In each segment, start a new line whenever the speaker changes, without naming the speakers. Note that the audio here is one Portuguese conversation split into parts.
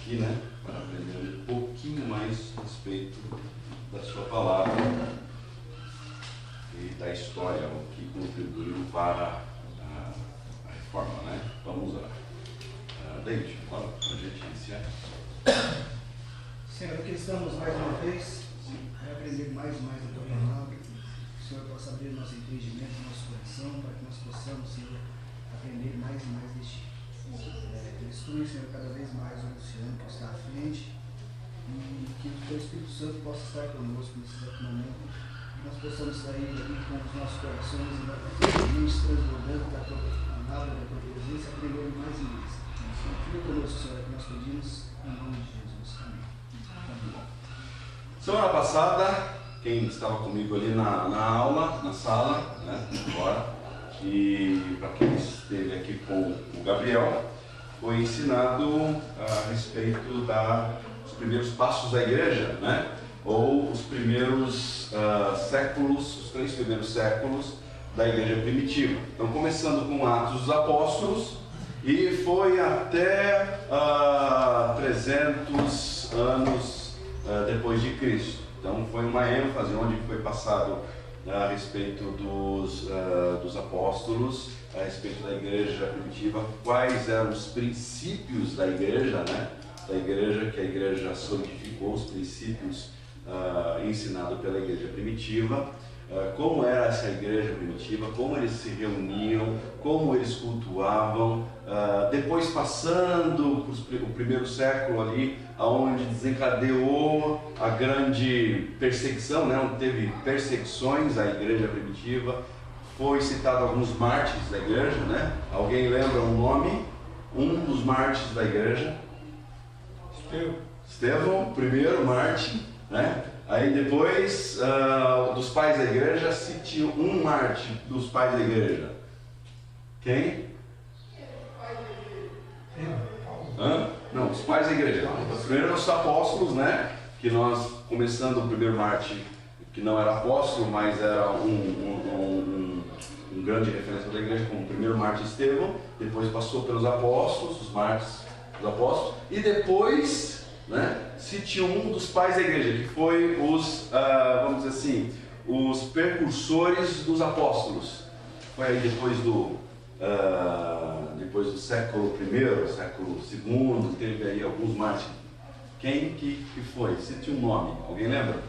aqui, né, para aprender um pouquinho mais a respeito da sua palavra e da história, o que contribuiu para a reforma, né? Vamos lá. David, fala para a gente iniciar.
Senhor, aqui estamos mais uma vez a aprender mais e mais a tua palavra. Que o Senhor possa abrir nosso entendimento, nosso coração, para que nós possamos, Senhor, aprender mais e mais de ti. Instrui, Senhor, cada vez mais o Luciano que está à frente, e que o teu Espírito Santo possa estar conosco nesse exato momento, que nós possamos sair daqui com os nossos corações e transbordando da tua palavra, da tua presença, aprendendo mais e mais. Fique conosco, Senhor, que nós pedimos em nome de Jesus. Amém.
Semana passada, quem estava comigo ali na aula, na sala, né, agora, e para quem esteve aqui com o Gabriel, foi ensinado a respeito dos primeiros passos da igreja, né? Ou os primeiros séculos, os 3 primeiros séculos da igreja primitiva. Então, começando com Atos dos Apóstolos, e foi até 300 anos depois de Cristo. Então, foi uma ênfase onde foi passado a respeito dos apóstolos, a respeito da igreja primitiva, quais eram os princípios da igreja, né? Da igreja, que a igreja solidificou, os princípios ensinados pela igreja primitiva, como era essa igreja primitiva, como eles se reuniam, como eles cultuavam, depois passando o primeiro século ali, onde desencadeou a grande perseguição, né? Onde teve perseguições à igreja primitiva. Foi citado alguns mártires da igreja, né? Alguém lembra o nome? Um dos mártires da igreja? Estevão, primeiro mártir, né? Aí depois, dos pais da igreja, citou um mártir dos pais da igreja. Quem? Não, os pais da igreja. Primeiro os apóstolos, né? Que nós, começando o primeiro mártir, que não era apóstolo, mas era um grande referência da igreja, como o primeiro mártir Estevão. Depois passou pelos apóstolos, os mártires dos apóstolos, e depois, né, citou um dos pais da igreja, que foi os, vamos dizer assim, os precursores dos apóstolos. Foi aí depois do século I, século II, teve aí alguns mártires. Quem que foi? Cite um nome, alguém lembra?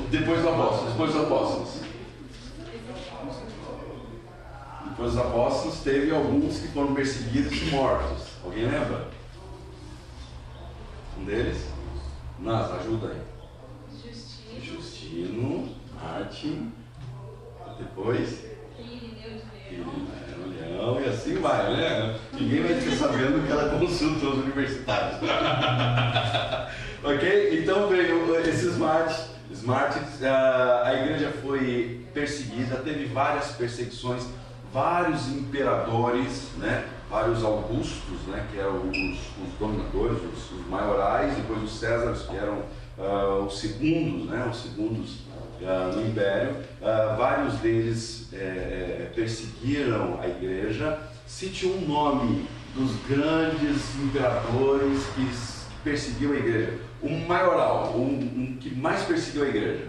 Depois dos apóstolos. Depois dos apóstolos teve alguns que foram perseguidos e mortos. Alguém lembra? Um deles? Nas, ajuda aí. Justino, Martin, depois Leão, e assim vai, né? Ninguém vai ficar sabendo que ela consulta os universitários. Ok? Então veio esses mártires, a igreja foi perseguida, teve várias perseguições, vários imperadores, né? Vários augustos, né? Que eram os dominadores, os maiorais, depois os césares, que eram os segundos, né? Os segundos no Império. Vários deles perseguiram a igreja. Cite um nome dos grandes imperadores que perseguiu a igreja. O maioral, um que mais perseguiu a igreja.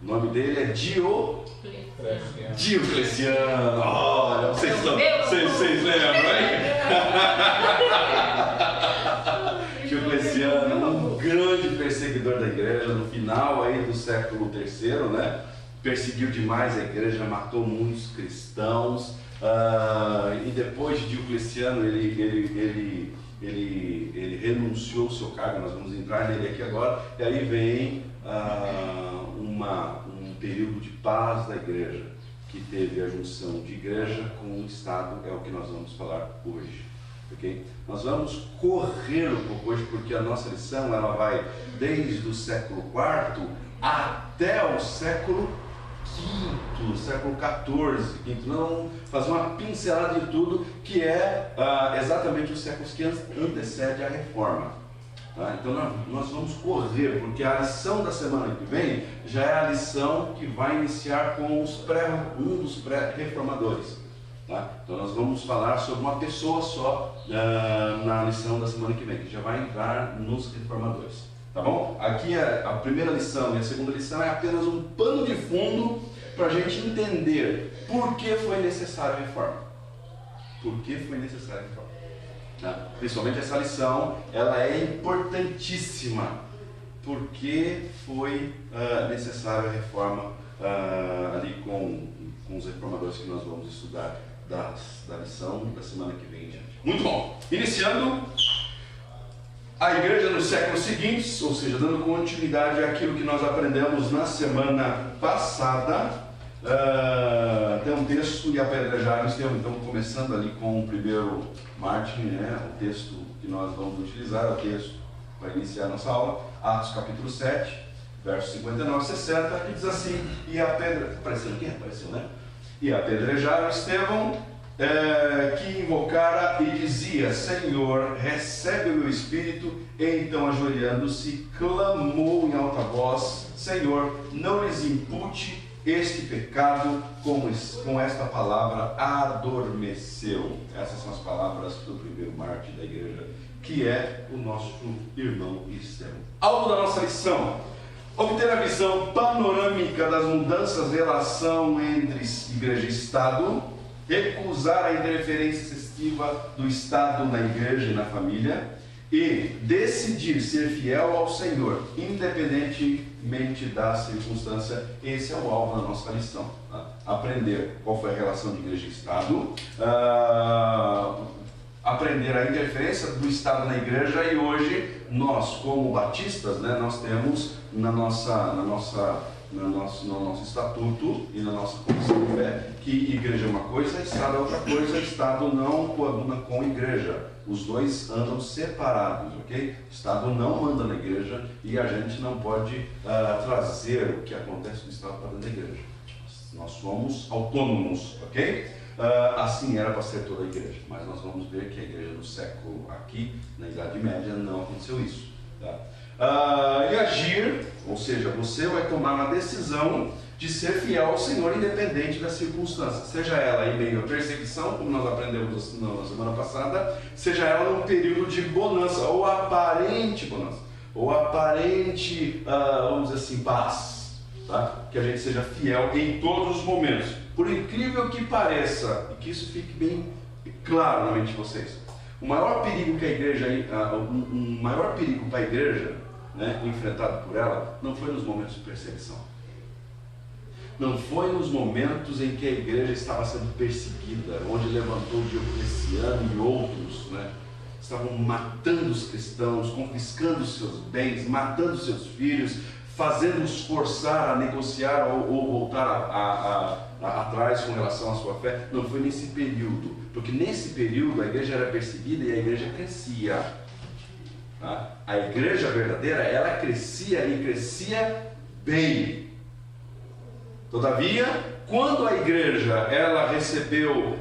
O nome dele é Diocleciano. Olha, vocês lembram, hein? Diocleciano, um grande perseguidor da igreja, no final aí do século III, né? Perseguiu demais a igreja, matou muitos cristãos, e depois de Diocleciano ele renunciou ao seu cargo. Nós vamos entrar nele aqui agora, e aí vem um período de paz da igreja, que teve a junção de igreja com o Estado, é o que nós vamos falar hoje. Okay? Nós vamos correr um pouco hoje, porque a nossa lição ela vai desde o século IV até o século V, século XIV. Nós vamos fazer uma pincelada de tudo, que é exatamente os séculos que antecedem a reforma. Tá? Então nós vamos correr, porque a lição da semana que vem já é a lição que vai iniciar com um dos pré-reformadores. Tá? Então nós vamos falar sobre uma pessoa só na lição da semana que vem, que já vai entrar nos reformadores. Tá bom? Aqui a primeira lição e a segunda lição é apenas um pano de fundo para a gente entender por que foi necessária a reforma. Por que foi necessária a reforma? Tá? Principalmente essa lição, ela é importantíssima. Por que foi necessária a reforma ali com os reformadores que nós vamos estudar da lição da semana que vem em diante. Muito bom! Iniciando a igreja nos séculos seguintes, ou seja, dando continuidade àquilo que nós aprendemos na semana passada, tem um texto e apedrejaram. Então, começando ali com o primeiro Martin, o texto que nós vamos utilizar, o texto para iniciar nossa aula, Atos capítulo 7, versos 59 e 60, que diz assim: apareceu aqui? Apareceu, né? E apedrejaram Estevão, que invocara e dizia: Senhor, recebe o meu espírito. E então, ajoelhando-se, clamou em alta voz: Senhor, não lhes impute este pecado. Com esta palavra adormeceu. Essas são as palavras do primeiro mártir da igreja, que é o nosso irmão Estevão. Alvo da nossa lição: obter a visão panorâmica das mudanças de relação entre igreja e Estado, recusar a interferência excessiva do Estado na igreja e na família, e decidir ser fiel ao Senhor, independentemente da circunstância. Esse é o alvo da nossa lição. Tá? Aprender qual foi a relação de igreja e Estado, aprender a interferência do Estado na igreja, e hoje nós, como batistas, nós temos no nosso estatuto e na nossa confissão de fé que igreja é uma coisa, Estado é outra coisa. Estado não coaduna com igreja, os dois andam separados, ok? Estado não manda na igreja e a gente não pode trazer o que acontece no Estado para dentro da igreja. Nós somos autônomos, ok? Assim era para ser toda a igreja, mas nós vamos ver que a igreja no século aqui, na Idade Média, não aconteceu isso. Tá? E agir, ou seja, você vai tomar uma decisão de ser fiel ao Senhor independente das circunstâncias, seja ela em meio à perseguição, como nós aprendemos na semana passada, seja ela num período de bonança, ou aparente bonança, ou aparente, vamos dizer assim, paz, tá? Que a gente seja fiel em todos os momentos, por incrível que pareça, e que isso fique bem claro na mente de vocês. O maior perigo que a igreja, o maior perigo para a igreja, enfrentado por ela, não foi nos momentos de perseguição. Não foi nos momentos em que a igreja estava sendo perseguida, onde levantou Diocleciano e outros, estavam matando os cristãos, confiscando os seus bens, matando os seus filhos, fazendo-os forçar a negociar ou voltar atrás com relação à sua fé. Não foi nesse período, porque nesse período a igreja era perseguida e a igreja crescia. Tá? A igreja verdadeira, ela crescia e crescia bem. Todavia, quando a igreja ela recebeu,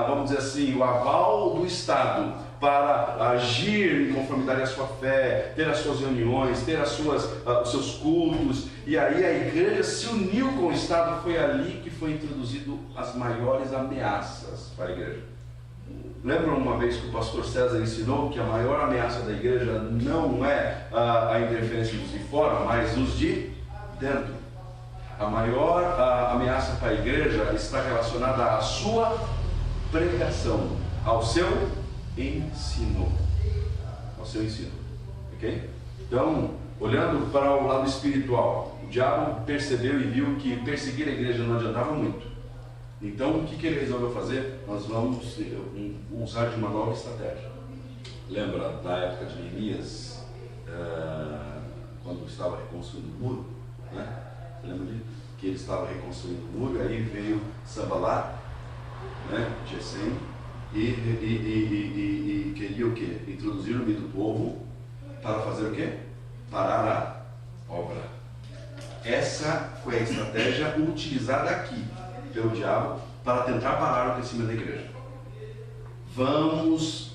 vamos dizer assim, o aval do Estado para agir em conformidade à sua fé, ter as suas reuniões, ter os seus cultos, e aí a igreja se uniu com o Estado, foi ali que foi introduzido as maiores ameaças para a igreja. Lembram uma vez que o pastor César ensinou que a maior ameaça da igreja não é a interferência dos de fora, mas os de dentro. A maior ameaça para a igreja está relacionada à sua pregação, ao seu ensino. Ao seu ensino. Ok? Então, olhando para o lado espiritual, o diabo percebeu e viu que perseguir a igreja não adiantava muito. Então, o que ele resolveu fazer? Nós vamos usar de uma nova estratégia. Lembra da época de Neemias, quando estava reconstruindo o muro? Lembra que ele estava reconstruindo o muro, aí veio Sanballat, Gesem, e queria o quê? Introduzir no meio do povo para fazer o quê? Parar a obra. Essa foi a estratégia utilizada aqui pelo diabo para tentar parar o crescimento da igreja. Vamos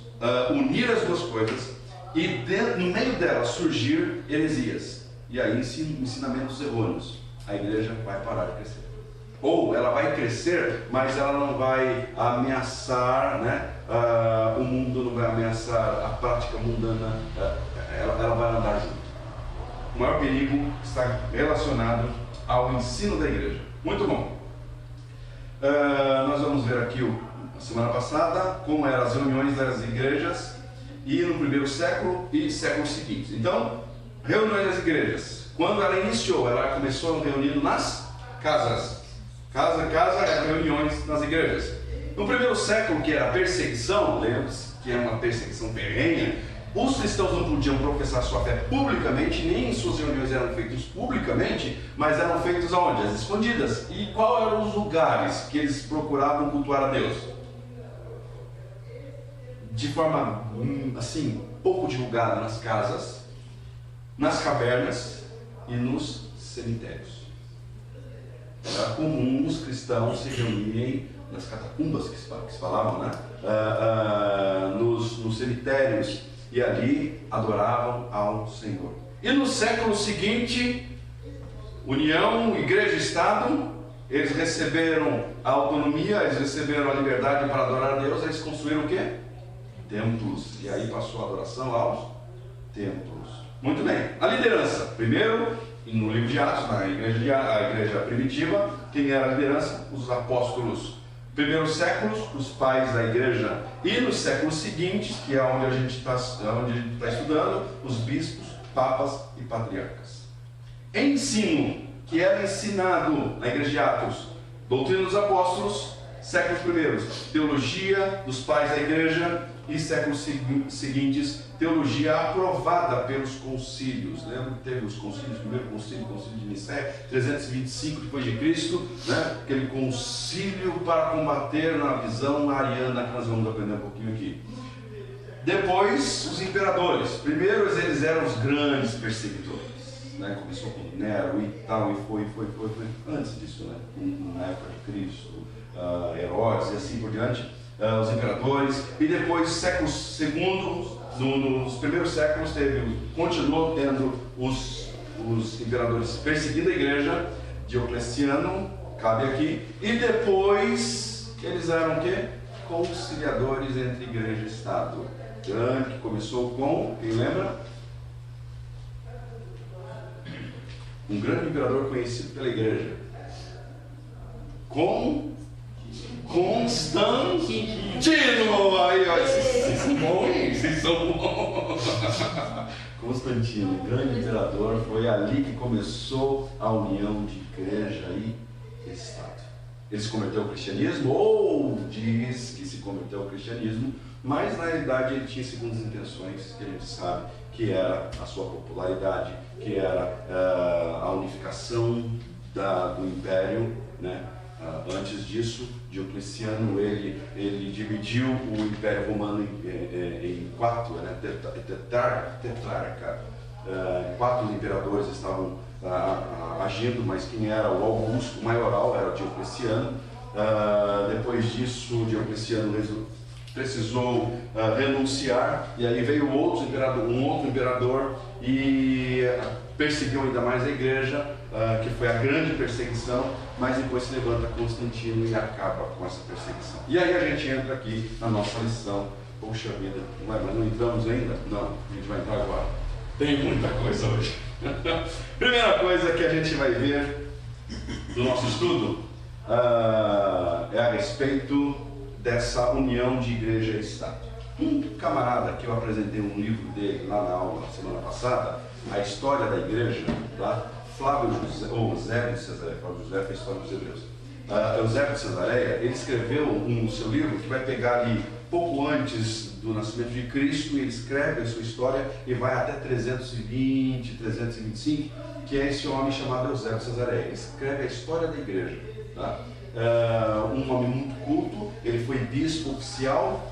unir as duas coisas e no meio delas surgir heresias e aí ensinamentos errôneos. A igreja vai parar de crescer. Ou ela vai crescer, mas ela não vai ameaçar, né, o mundo, não vai ameaçar a prática mundana, ela vai andar junto. O maior perigo está relacionado ao ensino da igreja. Muito bom. Nós vamos ver aqui, na semana passada, como eram as reuniões das igrejas e no primeiro século e séculos seguintes. Então, reuniões das igrejas. Quando ela iniciou, ela começou reunindo nas casas. Casa era reuniões nas igrejas. No primeiro século, que era a perseguição, lembra-se que era uma perseguição ferrenha, os cristãos não podiam professar sua fé publicamente, nem suas reuniões eram feitas publicamente, mas eram feitas aonde? As escondidas. E quais eram os lugares que eles procuravam cultuar a Deus? De forma, assim, pouco divulgada nas casas, nas cavernas e nos cemitérios. Era comum os cristãos se reunirem nas catacumbas, que se falavam, né? Nos cemitérios, e ali adoravam ao Senhor. E no século seguinte, união, igreja e Estado, eles receberam a autonomia, eles receberam a liberdade para adorar a Deus, eles construíram o quê? Templos. E aí passou a adoração aos templos. Muito bem. A liderança. Primeiro, no livro de Atos, a igreja primitiva, quem era a liderança? Os apóstolos. Primeiros séculos, os pais da igreja, e nos séculos seguintes, que é onde a gente está estudando, os bispos, papas e patriarcas. Ensino, que era ensinado na igreja de Atos, doutrina dos apóstolos, séculos primeiros, teologia dos pais da igreja, e séculos seguintes, teologia aprovada pelos concílios. Lembra que teve os concílios, o primeiro concílio, o concílio de Nicéia, 325 depois de Cristo, né? Aquele concílio para combater na visão ariana, que nós vamos aprender um pouquinho aqui. Depois, os imperadores. Primeiro, eles eram os grandes perseguidores, né? Começou com Nero e tal, e foi antes disso, né? Na época de Cristo, Herodes e assim por diante. Os imperadores, e depois, séculos segundos, nos primeiros séculos, continuou tendo os imperadores perseguindo a igreja. Diocleciano, cabe aqui, e depois eles eram o quê? Conciliadores entre igreja e Estado. Que começou com, quem lembra? Um grande imperador conhecido pela igreja. Constantino! Aí, ó, vocês são bons. Constantino, grande imperador, foi ali que começou a união de igreja e Estado. Ele se converteu ao cristianismo, ou diz que se converteu ao cristianismo, mas na realidade ele tinha segundas intenções, que a gente sabe que era a sua popularidade, que era a unificação do império, né? Antes disso, Diocleciano ele dividiu o Império Romano em quatro, né? Tetrarca. Quatro imperadores estavam agindo, mas quem era o Augusto, o maioral, era o Diocleciano. Depois disso, Diocleciano precisou renunciar, e aí veio um outro imperador e perseguiu ainda mais a igreja, que foi a grande perseguição, mas depois se levanta Constantino e acaba com essa perseguição. E aí a gente entra aqui na nossa lição. Poxa vida, mas não entramos ainda? Não, a gente vai entrar agora. Tem muita coisa hoje. Primeira coisa que a gente vai ver do nosso estudo é a respeito dessa união de igreja e Estado. Um camarada que eu apresentei um livro dele lá na aula semana passada, A História da Igreja, tá? Flávio José, ou Eusébio de Cesareia. Flávio José fez a História dos Hebreus. Eusébio de Cesareia, ele escreveu um seu livro que vai pegar ali pouco antes do nascimento de Cristo, e ele escreve a sua história e vai até 320, 325, que é esse homem chamado Eusébio de Cesareia. Ele escreve a história da igreja, tá? Um homem muito culto, ele foi bispo oficial,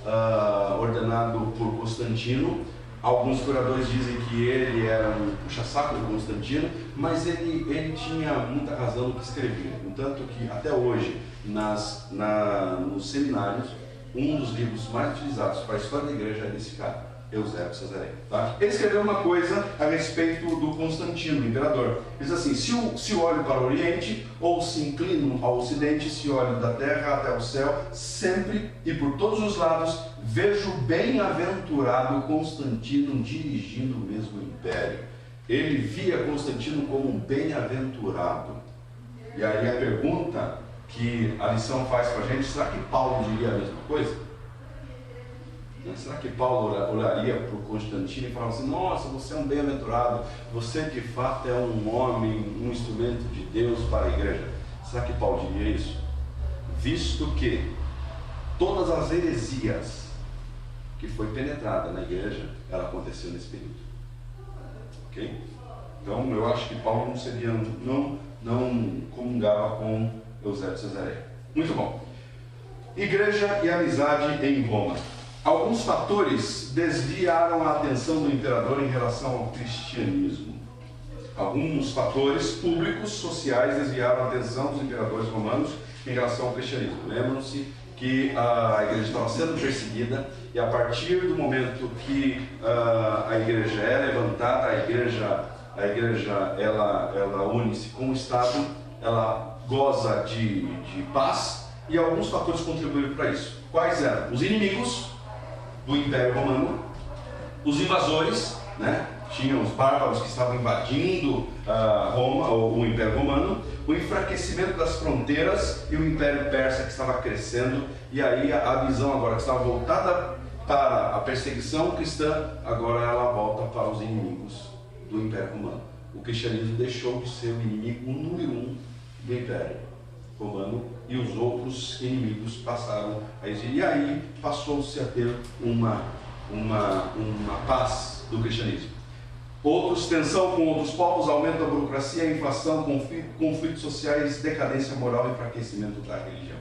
ordenado por Constantino. Alguns curadores dizem que ele era um puxa-saco de Constantino, mas ele tinha muita razão no que escrevia. Tanto que até hoje, nos seminários, um dos livros mais utilizados para a história da igreja é desse cara, Eusébio Cesareu. Tá? Ele escreveu uma coisa a respeito do Constantino, o imperador. Ele diz assim: se olho para o Oriente, ou se inclino ao Ocidente, se olho da terra até o céu, sempre e por todos os lados, vejo bem-aventurado Constantino dirigindo o mesmo império. Ele via Constantino como um bem-aventurado. E aí a pergunta que a lição faz para a gente: será que Paulo diria a mesma coisa? Será que Paulo olharia para o Constantino e falaria assim: nossa, você é um bem-aventurado, você de fato é um homem, um instrumento de Deus para a igreja? Será que Paulo diria isso? Visto que todas as heresias que foi penetrada na igreja, ela aconteceu nesse período. Ok? Então eu acho que Paulo não comungava com Eusébio Cesareu. Muito bom. Igreja e amizade em Roma. Alguns fatores desviaram a atenção do imperador em relação ao cristianismo. Alguns fatores públicos, sociais, desviaram a atenção dos imperadores romanos em relação ao cristianismo. Lembram-se que a igreja estava sendo perseguida, e a partir do momento que a igreja é levantada, a igreja ela une-se com o Estado, ela goza de paz, e alguns fatores contribuíram para isso. Quais eram? Os inimigos do Império Romano, os invasores, né? Tinham os bárbaros que estavam invadindo Roma, o Império Romano, o enfraquecimento das fronteiras e o Império Persa que estava crescendo, e aí a visão agora que estava voltada para a perseguição cristã, agora ela volta para os inimigos do Império Romano. O cristianismo deixou de ser o inimigo número 1 do Império Romano, e os outros inimigos passaram a existir, e aí passou-se a ter uma paz do cristianismo. Outros, tensão com outros povos, aumento da burocracia, inflação, conflitos sociais, decadência moral e enfraquecimento da religião.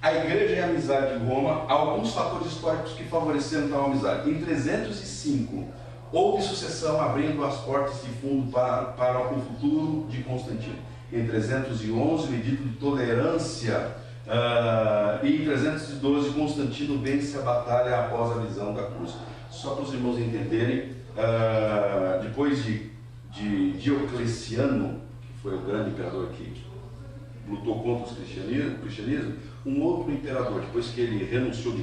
A igreja e a amizade em Roma, alguns fatores históricos que favoreceram tal amizade. Em 305, houve sucessão abrindo as portas de fundo para o futuro de Constantino. Em 311, o edito de tolerância, e em 312, Constantino vence a batalha após a visão da cruz. Só para os irmãos entenderem, depois de Diocleciano, que foi o grande imperador que lutou contra o cristianismo, um outro imperador, depois que ele renunciou,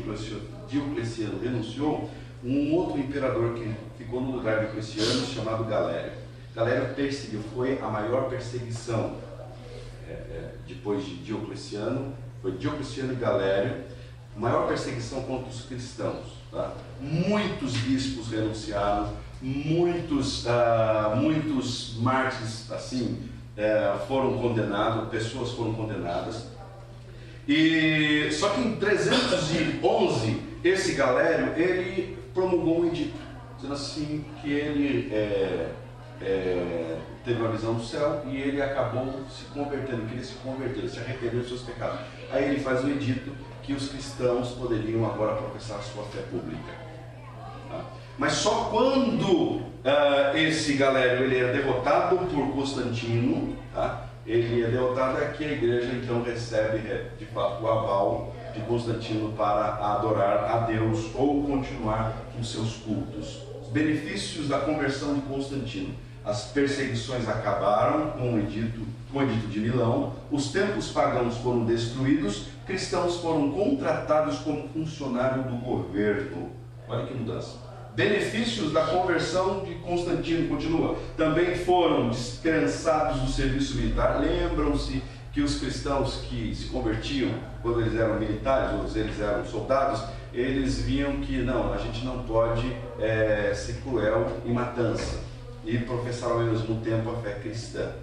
Diocleciano renunciou, um outro imperador que ficou no lugar de Diocleciano, chamado Galério. Galério perseguiu, foi a maior perseguição depois de Diocleciano, foi Diocleciano e Galério, maior perseguição contra os cristãos. Tá? Muitos bispos renunciaram, muitos mártires assim, foram condenados, pessoas foram condenadas. E só que em 311, esse Galério, ele promulgou um edito, dizendo assim que ele teve uma visão do céu e ele acabou se convertendo, queria se converter, ele se arrependeu dos seus pecados. Aí ele faz um edito que os cristãos poderiam agora professar sua fé pública. Tá? Mas só quando esse Galério ele é derrotado por Constantino, tá? Ele é derrotado, é que a igreja então recebe de fato o aval de Constantino para adorar a Deus ou continuar com seus cultos. Os benefícios da conversão de Constantino: as perseguições acabaram com o edito de Milão, os templos pagãos foram destruídos, cristãos foram contratados como funcionário do governo. Olha que mudança. Benefícios da conversão de Constantino, continua. Também foram dispensados do serviço militar. Lembram-se que os cristãos que se convertiam, quando eles eram militares, ou eles eram soldados, eles viam que não, a gente não pode ser cruel em matança e professar ao mesmo tempo a fé cristã.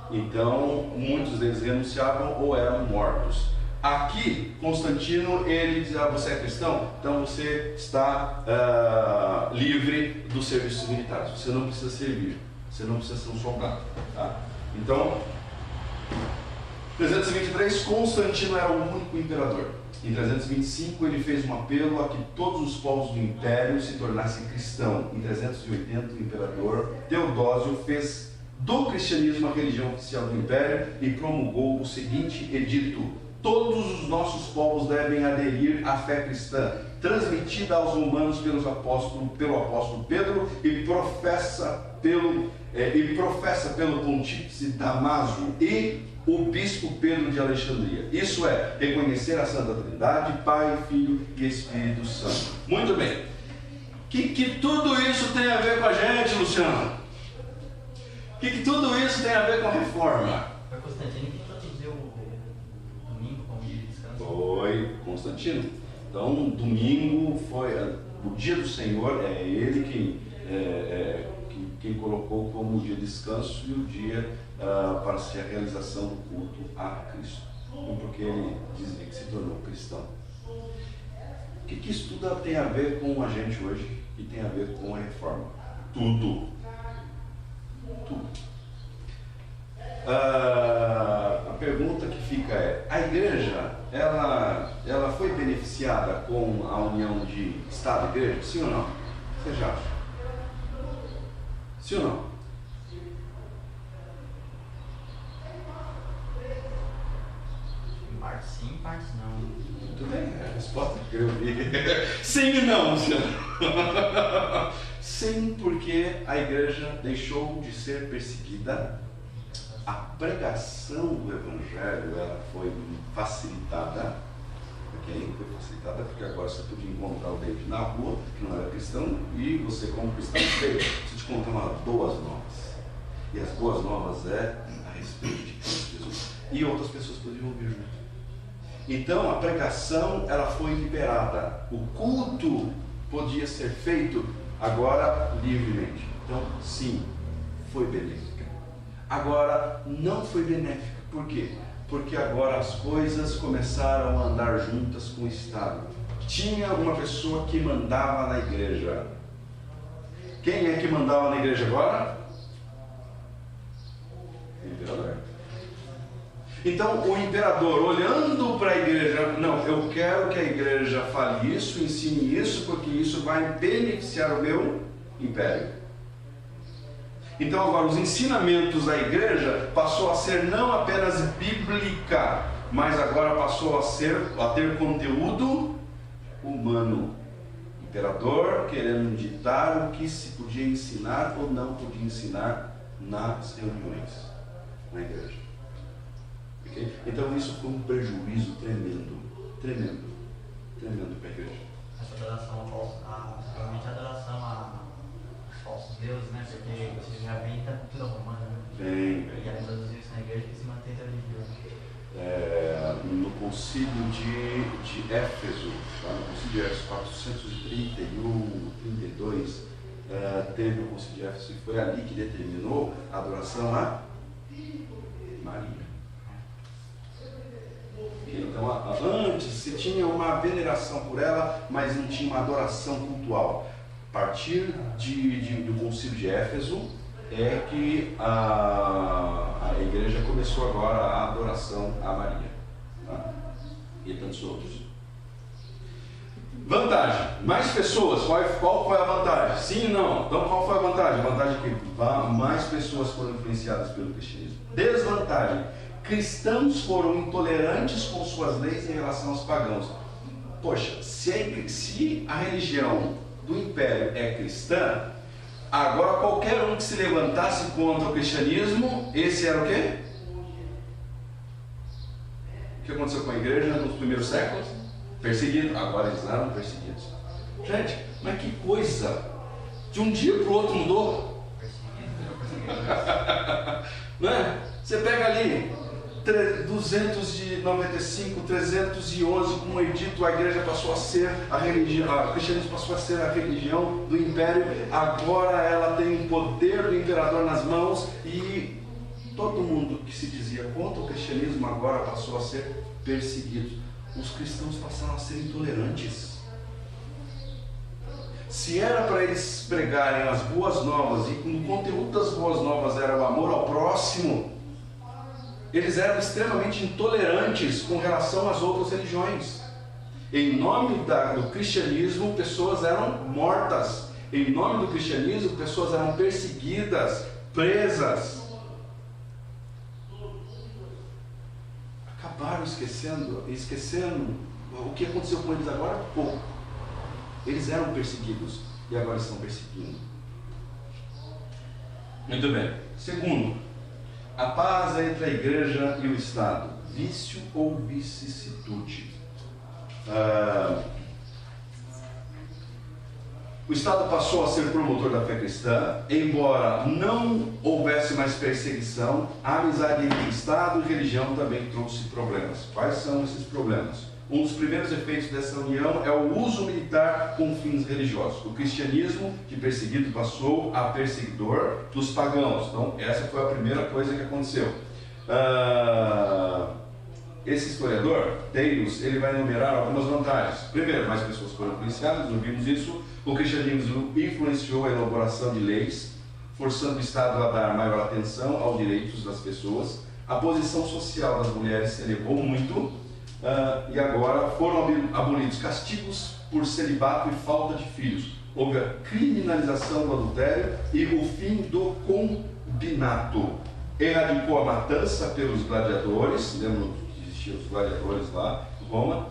Então, muitos deles renunciavam ou eram mortos. Aqui, Constantino, ele diz: você é cristão? Então você está livre dos serviços militares. Você não precisa servir, você não precisa ser um soldado. Tá? Então, 323, Constantino era o único imperador. Em 325, ele fez um apelo a que todos os povos do império se tornassem cristãos. Em 380, o imperador Teodósio fez do cristianismo a religião oficial do império e promulgou o seguinte edito: Todos os nossos povos devem aderir à fé cristã, transmitida aos romanos pelo apóstolo Pedro e professa pelo pontífice Damaso e o bispo Pedro de Alexandria. Isso é, reconhecer a Santa Trindade, Pai, Filho e Espírito Santo. Muito bem. Que tudo isso tem a ver com a gente, Luciano? Que tudo isso tem a ver com a reforma?
Foi Constantino que introduziu o domingo como dia de descanso.
Foi Constantino. Então, domingo foi o dia do Senhor, é ele quem colocou como dia de descanso e o dia para ser a realização do culto a Cristo. Porque ele dizia que se tornou cristão. O que isso tudo tem a ver com a gente hoje e tem a ver com a reforma? Tudo. A pergunta que fica é: a igreja ela foi beneficiada com a união de Estado e igreja? Sim ou não? Você já acha? Sim ou não?
Em parte sim, em parte não.
Muito bem, é a resposta que eu vi. Sim e não, Luciano. Sim, porque a igreja deixou de ser perseguida. A pregação do Evangelho ela foi facilitada. Okay? Foi facilitada porque agora você podia encontrar o David na rua, que não era cristão, e você, como cristão, você te conta umas boas novas. E as boas novas é a respeito de Cristo Jesus. E outras pessoas podiam ouvir junto. Então a pregação ela foi liberada. O culto podia ser feito agora livremente. Então, sim, foi benéfica. Agora, não foi benéfica. Por quê? Porque agora as coisas começaram a andar juntas com o Estado. Tinha uma pessoa que mandava na igreja. Quem é que mandava na igreja agora? O imperador. Então, o imperador, olhando para a igreja, não, eu quero que a igreja fale isso, ensine isso, porque isso vai beneficiar o meu império. Então agora os ensinamentos da igreja passou a ser não apenas bíblica, mas agora passou a ter conteúdo humano. O imperador querendo ditar o que se podia ensinar ou não podia ensinar nas reuniões na igreja. Okay? Então isso foi um prejuízo tremendo para a igreja.
Essa adoração provavelmente a adoração a falsos deuses, né? Porque você já vem da cultura romana, né?
Bem.
E ela introduziu isso na igreja que se mantém religioso.
No concílio de Éfeso, tá? No concílio de Éfeso 431, 32, teve o concílio de Éfeso e foi ali que determinou a adoração a Maria. Então, antes se tinha uma veneração por ela, mas não tinha uma adoração cultual. A partir do concílio de Éfeso é que a igreja começou agora a adoração a Maria, tá? E tantos outros. Vantagem: mais pessoas. Qual foi a vantagem? Sim e não. Então qual foi a vantagem? A vantagem é que mais pessoas foram influenciadas pelo cristianismo. Desvantagem: cristãos foram intolerantes com suas leis em relação aos pagãos. Poxa, se a religião do império é cristã, agora qualquer um que se levantasse contra o cristianismo, esse era o quê? O que aconteceu com a igreja nos primeiros séculos? Perseguidos. Agora eles eram perseguidos. Gente, mas que coisa! De um dia para o outro mudou. Não é? Você pega ali 295, 311, com o edito, a igreja passou a ser a religião, o cristianismo passou a ser a religião do império. Agora ela tem o poder do imperador nas mãos e todo mundo que se dizia contra o cristianismo agora passou a ser perseguido. Os cristãos passaram a ser intolerantes. Se era para eles pregarem as boas novas e o conteúdo das boas novas era o amor ao próximo, eles eram extremamente intolerantes com relação às outras religiões. Em nome do cristianismo, pessoas eram mortas. Em nome do cristianismo, pessoas eram perseguidas, presas. acabaram esquecendo o que aconteceu com eles agora há pouco. Eles eram perseguidos e agora estão perseguindo. Muito bem. Segundo, a paz entre a igreja e o Estado. Vício ou vicissitude? O Estado passou a ser promotor da fé cristã, embora não houvesse mais perseguição, a amizade entre Estado e religião também trouxe problemas. Quais são esses problemas? Um dos primeiros efeitos dessa união é o uso militar com fins religiosos. O cristianismo, de perseguido, passou a perseguidor dos pagãos. Então, essa foi a primeira coisa que aconteceu. Esse historiador, Taylor, ele vai enumerar algumas vantagens. Primeiro, mais pessoas foram influenciadas, nós vimos isso. O cristianismo influenciou a elaboração de leis, forçando o Estado a dar maior atenção aos direitos das pessoas. A posição social das mulheres se elevou muito, e agora foram abolidos castigos por celibato e falta de filhos. Houve a criminalização do adultério e o fim do concubinato. Erradicou a matança pelos gladiadores, lembram que existiam os gladiadores lá em Roma,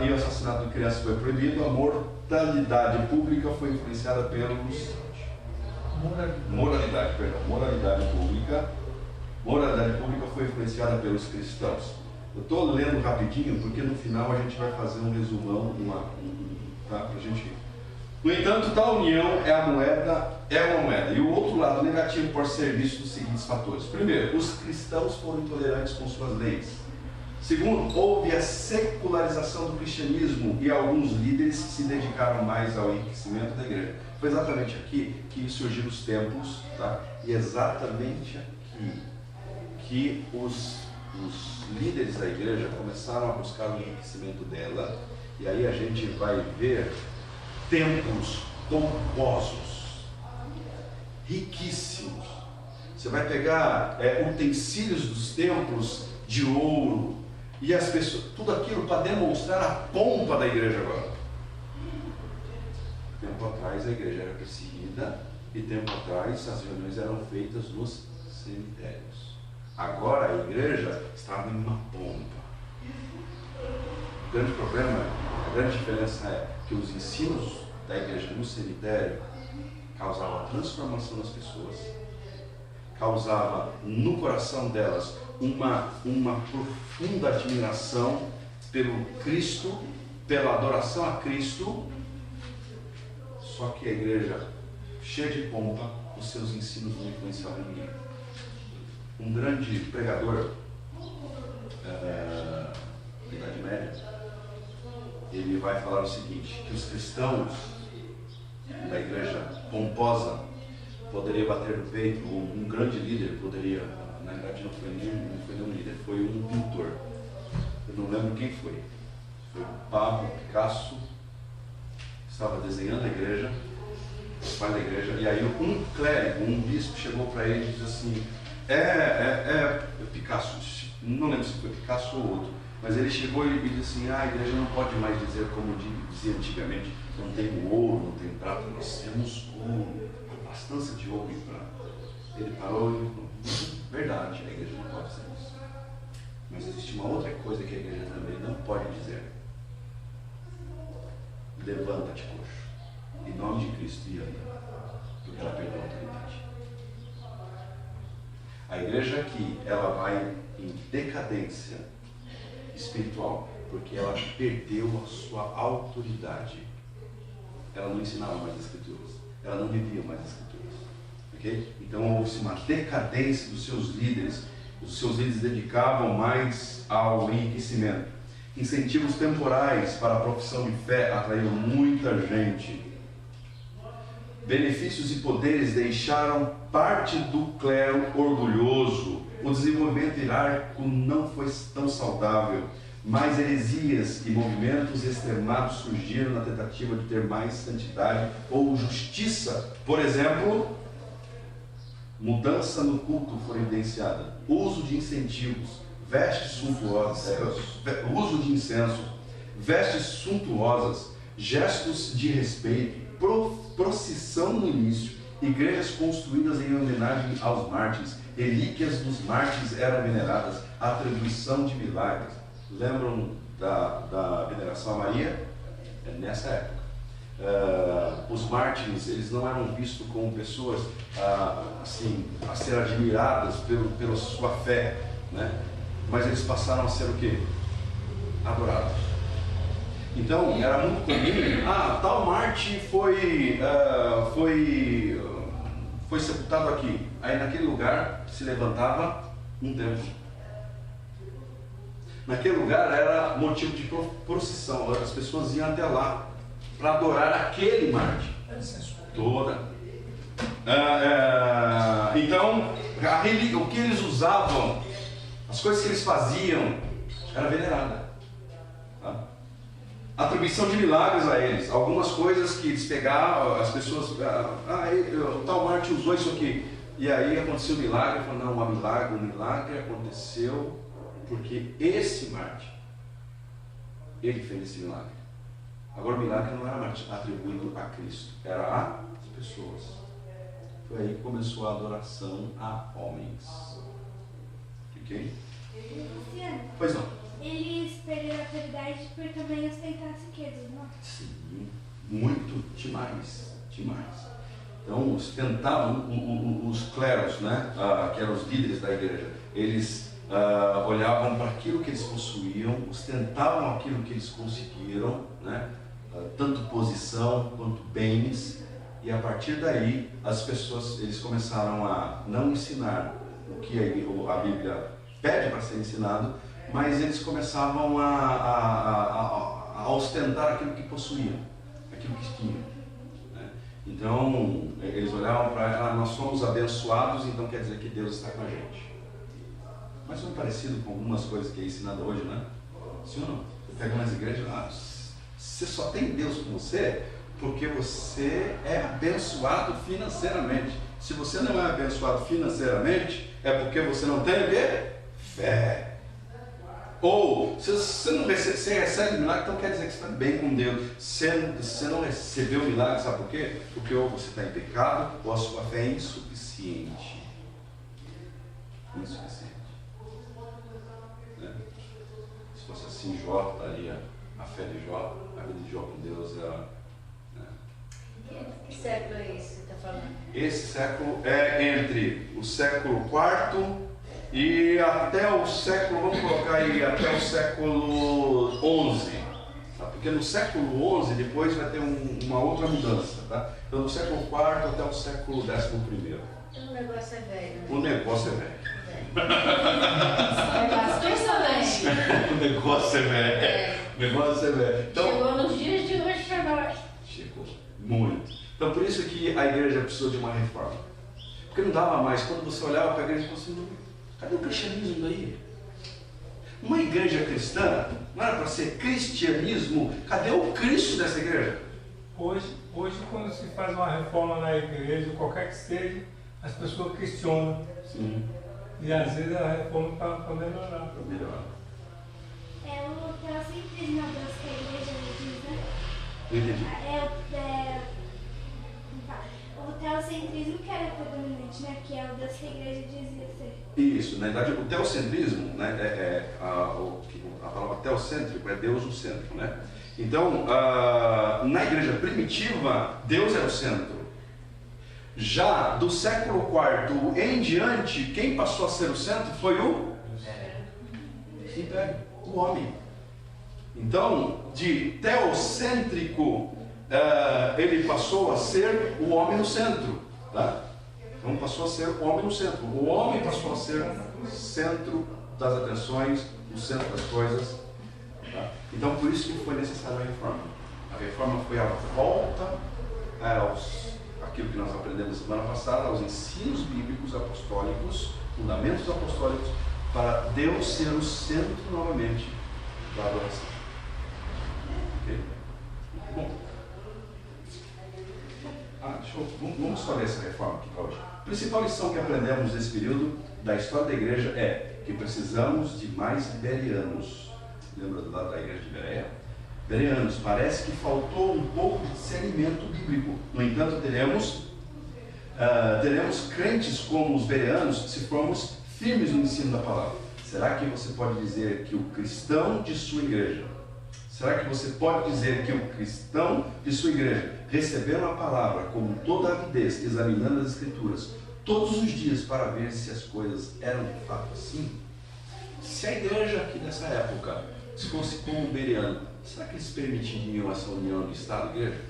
e o assassinato de crianças foi proibido. A moralidade pública foi influenciada pelos... Moralidade pública foi influenciada pelos cristãos. Eu estou lendo rapidinho porque no final a gente vai fazer um resumão, tá, pra gente... No entanto, tal união é uma moeda, e o outro lado negativo pode ser visto dos seguintes fatores. Primeiro, os cristãos foram intolerantes com suas leis. Segundo, houve a secularização do cristianismo e alguns líderes se dedicaram mais ao enriquecimento da igreja. Foi exatamente aqui que surgiram os templos, tá? E exatamente aqui que os líderes da igreja começaram a buscar o enriquecimento dela, e aí a gente vai ver templos pomposos, riquíssimos. Você vai pegar utensílios dos templos de ouro, e as pessoas, tudo aquilo para demonstrar a pompa da igreja agora. Tempo atrás a igreja era perseguida, e tempo atrás as reuniões eram feitas nos cemitérios. Agora a igreja estava em uma pompa. O grande problema, a grande diferença é que os ensinos da igreja no cemitério causavam a transformação das pessoas, causava no coração delas uma profunda admiração pelo Cristo, pela adoração a Cristo. Só que a igreja, cheia de pompa, os seus ensinos não influenciavam ninguém. Um grande pregador da Idade Média, ele vai falar o seguinte, que os cristãos da igreja pomposa poderiam bater no peito, um grande líder poderia, na verdade não foi nenhum líder, foi um pintor, eu não lembro quem foi Pablo Picasso, estava desenhando a igreja, o pai da igreja, e aí um clérigo, um bispo chegou para ele e disse assim, Picasso, não lembro se foi Picasso ou outro, mas ele chegou e disse assim, a igreja não pode mais dizer como dizia antigamente, não tem ouro, não tem prata, nós temos ouro, abastança de ouro e prata. Ele parou e falou, verdade, a igreja não pode dizer isso. Mas existe uma outra coisa que a igreja também não pode dizer. Levanta-te, coxo, em nome de Cristo, e anda, porque ela perdeu a autoridade. A igreja aqui, ela vai em decadência espiritual, porque ela perdeu a sua autoridade. Ela não ensinava mais as escrituras, ela não vivia mais as escrituras, ok? Então houve uma decadência dos seus líderes. Os seus líderes dedicavam mais ao enriquecimento. Incentivos temporais para a profissão de fé atraíram muita gente. Benefícios e poderes deixaram parte do clero orgulhoso. O desenvolvimento hierárquico não foi tão saudável. Mais heresias e movimentos extremados surgiram na tentativa de ter mais santidade ou justiça. Por exemplo, mudança no culto foi evidenciada. Uso de incentivos, vestes suntuosas, uso de incenso, vestes suntuosas, gestos de respeito, procissão no início, igrejas construídas em homenagem aos mártires, relíquias dos mártires eram veneradas, a atribuição de milagres. Lembram da veneração a Maria? É nessa época. Os mártires, eles não eram vistos como pessoas assim, a ser admiradas pela sua fé, né? Mas eles passaram a ser o quê? Adorados. Então era muito comum, tal mártir foi sepultado aqui. Aí naquele lugar se levantava um templo. Naquele lugar era motivo de procissão, as pessoas iam até lá para adorar aquele mártir. Toda. Então, o que eles usavam, as coisas que eles faziam, era venerada. Tá? Atribuição de milagres a eles. Algumas coisas que eles pegavam, as pessoas, o tal mártir usou isso aqui. E aí aconteceu um milagre, falaram, não, um milagre aconteceu porque esse mártir, ele fez esse milagre. Agora o milagre não era atribuído a Cristo, era às pessoas. Foi aí que começou a adoração a homens. Ok?
Luciano,
Pois não.
eles perderam a autoridade por também ostentar as riquezas, não?
Sim, muito, demais. Então, ostentavam os clérigos, né? Que eram os líderes da igreja. Eles olhavam para aquilo que eles possuíam, ostentavam aquilo que eles conseguiram, né? Tanto posição quanto bens, e a partir daí as pessoas, eles começaram a não ensinar o que a Bíblia pede para ser ensinado, mas eles começavam a ostentar aquilo que possuíam, aquilo que tinham, né? Então eles olhavam para ela, nós somos abençoados, então quer dizer que Deus está com a gente. Mas foi parecido com algumas coisas que é ensinado hoje, né? Sim ou não? Você pega nas igrejas, você só tem Deus com você porque você é abençoado financeiramente. Se você não é abençoado financeiramente, é porque você não tem o quê? Fé. Ou, se você não recebe milagre, então quer dizer que você está bem com Deus. Você não recebeu milagre, sabe por quê? Porque ou você está em pecado, ou a sua fé é insuficiente. Insuficiente. Né? Se fosse assim, Jó estaria, a fé de Jó, a vida de Jó com Deus era...
Que século é esse que você está falando?
Esse século é entre o século IV e até o século, vamos colocar aí, até o século XI. Tá? Porque no século XI depois vai ter uma outra mudança. Tá? Então do século IV até o século XI.
O negócio é velho. Né?
O negócio é velho.
O
negócio é velho. O negócio é velho. Então,
chegou nos dias de hoje para nós.
Chegou. Muito. Então por isso que a igreja precisou de uma reforma. Porque não dava mais, quando você olhava para a igreja e falava assim, cadê o cristianismo daí? Uma igreja cristã não era para ser cristianismo, cadê o Cristo dessa igreja?
Hoje quando se faz uma reforma na igreja, qualquer que seja, as pessoas questionam.
Sim.
E às vezes a reforma está para melhorar.
Para melhorar.
É o teocentrismo que a igreja diz, né?
Eu entendi.
O teocentrismo que era predominante, né? Que é o Deus que a igreja dizia ser.
Isso, na verdade o teocentrismo, né, a palavra teocêntrico é Deus no centro, né? Então, na igreja primitiva, Deus era o centro. Já do século IV em diante, quem passou a ser o centro foi o Império, o homem. Então, de teocêntrico, ele passou a ser o homem no centro. Tá? Então passou a ser o homem no centro. O homem passou a ser o centro das atenções, o centro das coisas. Tá? Então por isso que foi necessária a reforma. A reforma foi a volta aquilo que nós aprendemos semana passada, aos ensinos bíblicos apostólicos, fundamentos apostólicos, para Deus ser o centro novamente da adoração. Ok? Bom. Vamos fazer essa reforma aqui para hoje. A principal lição que aprendemos nesse período da história da igreja é que precisamos de mais bereanos. Lembra do lado da igreja de Bereia? Bereanos, parece que faltou um pouco de discernimento bíblico. No entanto, teremos crentes como os bereanos se formos firmes no ensino da palavra. Será que você pode dizer que o cristão de sua igreja, será que você pode dizer que o cristão de sua igreja, recebendo a palavra com toda a avidez, examinando as escrituras, todos os dias para ver se as coisas eram de fato assim? Se a igreja aqui nessa época se fosse como o Bereano, será que eles permitiriam essa união de Estado e igreja?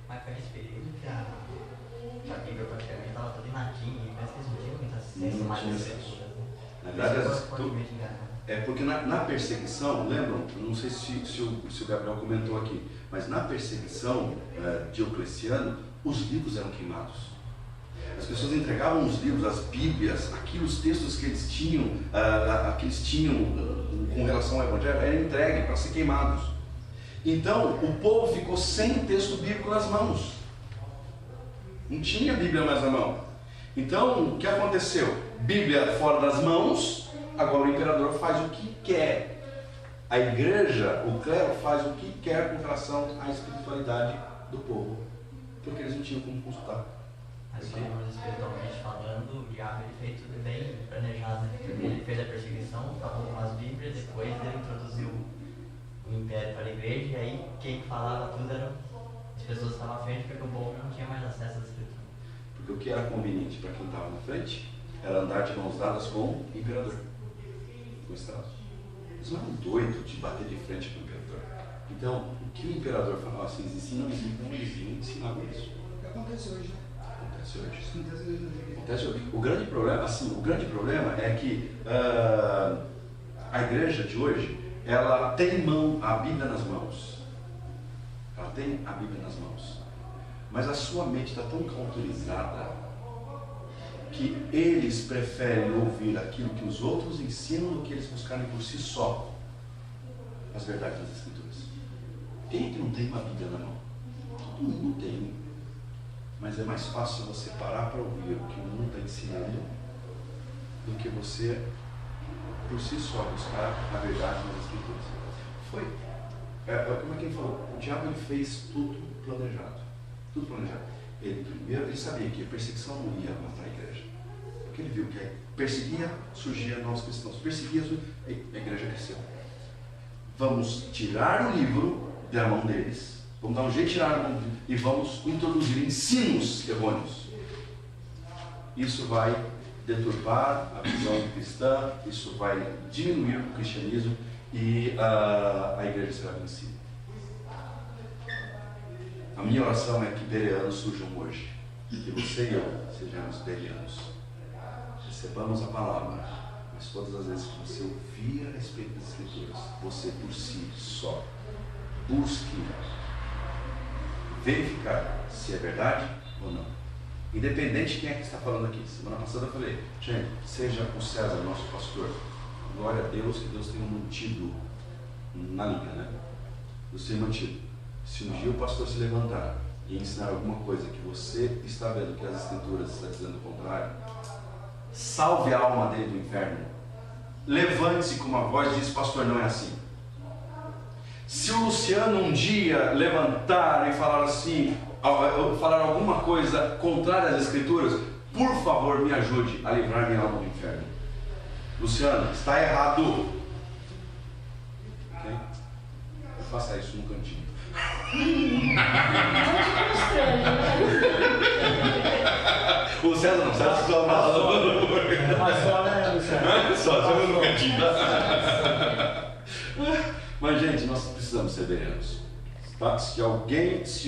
Mas foi nesse período que a Bíblia praticamente estava toda em latim, e parece que eles não tinham muita acesso mais às escrituras.
Na verdade, é porque na perseguição, lembram? Não sei se o Gabriel comentou aqui, mas na perseguição Diocleciano, os livros eram queimados. As pessoas entregavam os livros, as Bíblias, os textos que eles tinham, com relação ao Evangelho, eram entregues para ser queimados. Então, o povo ficou sem texto bíblico nas mãos. Não tinha Bíblia mais na mão. Então, o que aconteceu? Bíblia fora das mãos, agora o imperador faz o que quer. A igreja, o clero faz o que quer com relação à espiritualidade do povo. Porque eles não tinham como consultar.
Mas espiritualmente falando, o diabo ele fez tudo bem planejado, né? Porque ele fez a perseguição, acabou com as Bíblias, depois ele introduziu o império para a igreja, e aí quem falava tudo eram as pessoas que estavam à frente, porque o povo não tinha mais acesso às escrituras.
Porque o que era conveniente para quem estava na frente era andar de mãos dadas com o imperador, com o Estado. Eles não eram doidos de bater de frente com o imperador. Então, o que o imperador falava assim, eles ensinam, eles ensinavam isso.
O que acontece hoje, né?
Acontece hoje.
Isso acontece hoje, né?
Acontece hoje. O grande problema é que a igreja de hoje, ela tem a Bíblia nas mãos. Ela tem a Bíblia nas mãos. Mas a sua mente está tão cauterizada que eles preferem ouvir aquilo que os outros ensinam do que eles buscarem por si só as verdades das Escrituras. Quem é que não tem uma Bíblia na mão? Todo mundo tem. Mas é mais fácil você parar para ouvir o que o mundo está ensinando do que você, por si só, buscar a verdade nas Escrituras. Como é que ele falou? O diabo ele fez tudo planejado. Tudo planejado. Ele sabia que a perseguição não ia matar a igreja. Porque ele viu que perseguia, surgia novos cristãos. Perseguia, a igreja cresceu. Vamos tirar o livro da mão deles. Vamos dar um jeito de tirar o livro e vamos introduzir ensinos errôneos. Isso vai deturpar a visão cristã, isso vai diminuir o cristianismo e a igreja será vencida. A minha oração é que bereanos surjam hoje, que você e eu sejamos bereanos, recebamos a palavra, mas todas as vezes que você ouvir a respeito das Escrituras, você por si só busque verificar se é verdade ou não, independente de quem é que está falando aqui. Semana passada eu falei, gente, seja o César nosso pastor, glória a Deus que Deus tenha mantido na linha, né? Deus tenha mantido. Se um dia o pastor se levantar e ensinar alguma coisa que você está vendo que as Escrituras estão dizendo o contrário, salve a alma dele do inferno, levante-se com uma voz e diz, pastor, não é assim. Se o Luciano um dia levantar e falar assim, falar alguma coisa contrária às Escrituras, por favor me ajude a livrar minha alma do inferno. Luciano, está errado. Okay? Eu faça isso no cantinho. O César não, César só falando.
Mas só, né, Luciano?
Só no cantinho. Mas, gente, nós precisamos ser bereanos. Tá? Se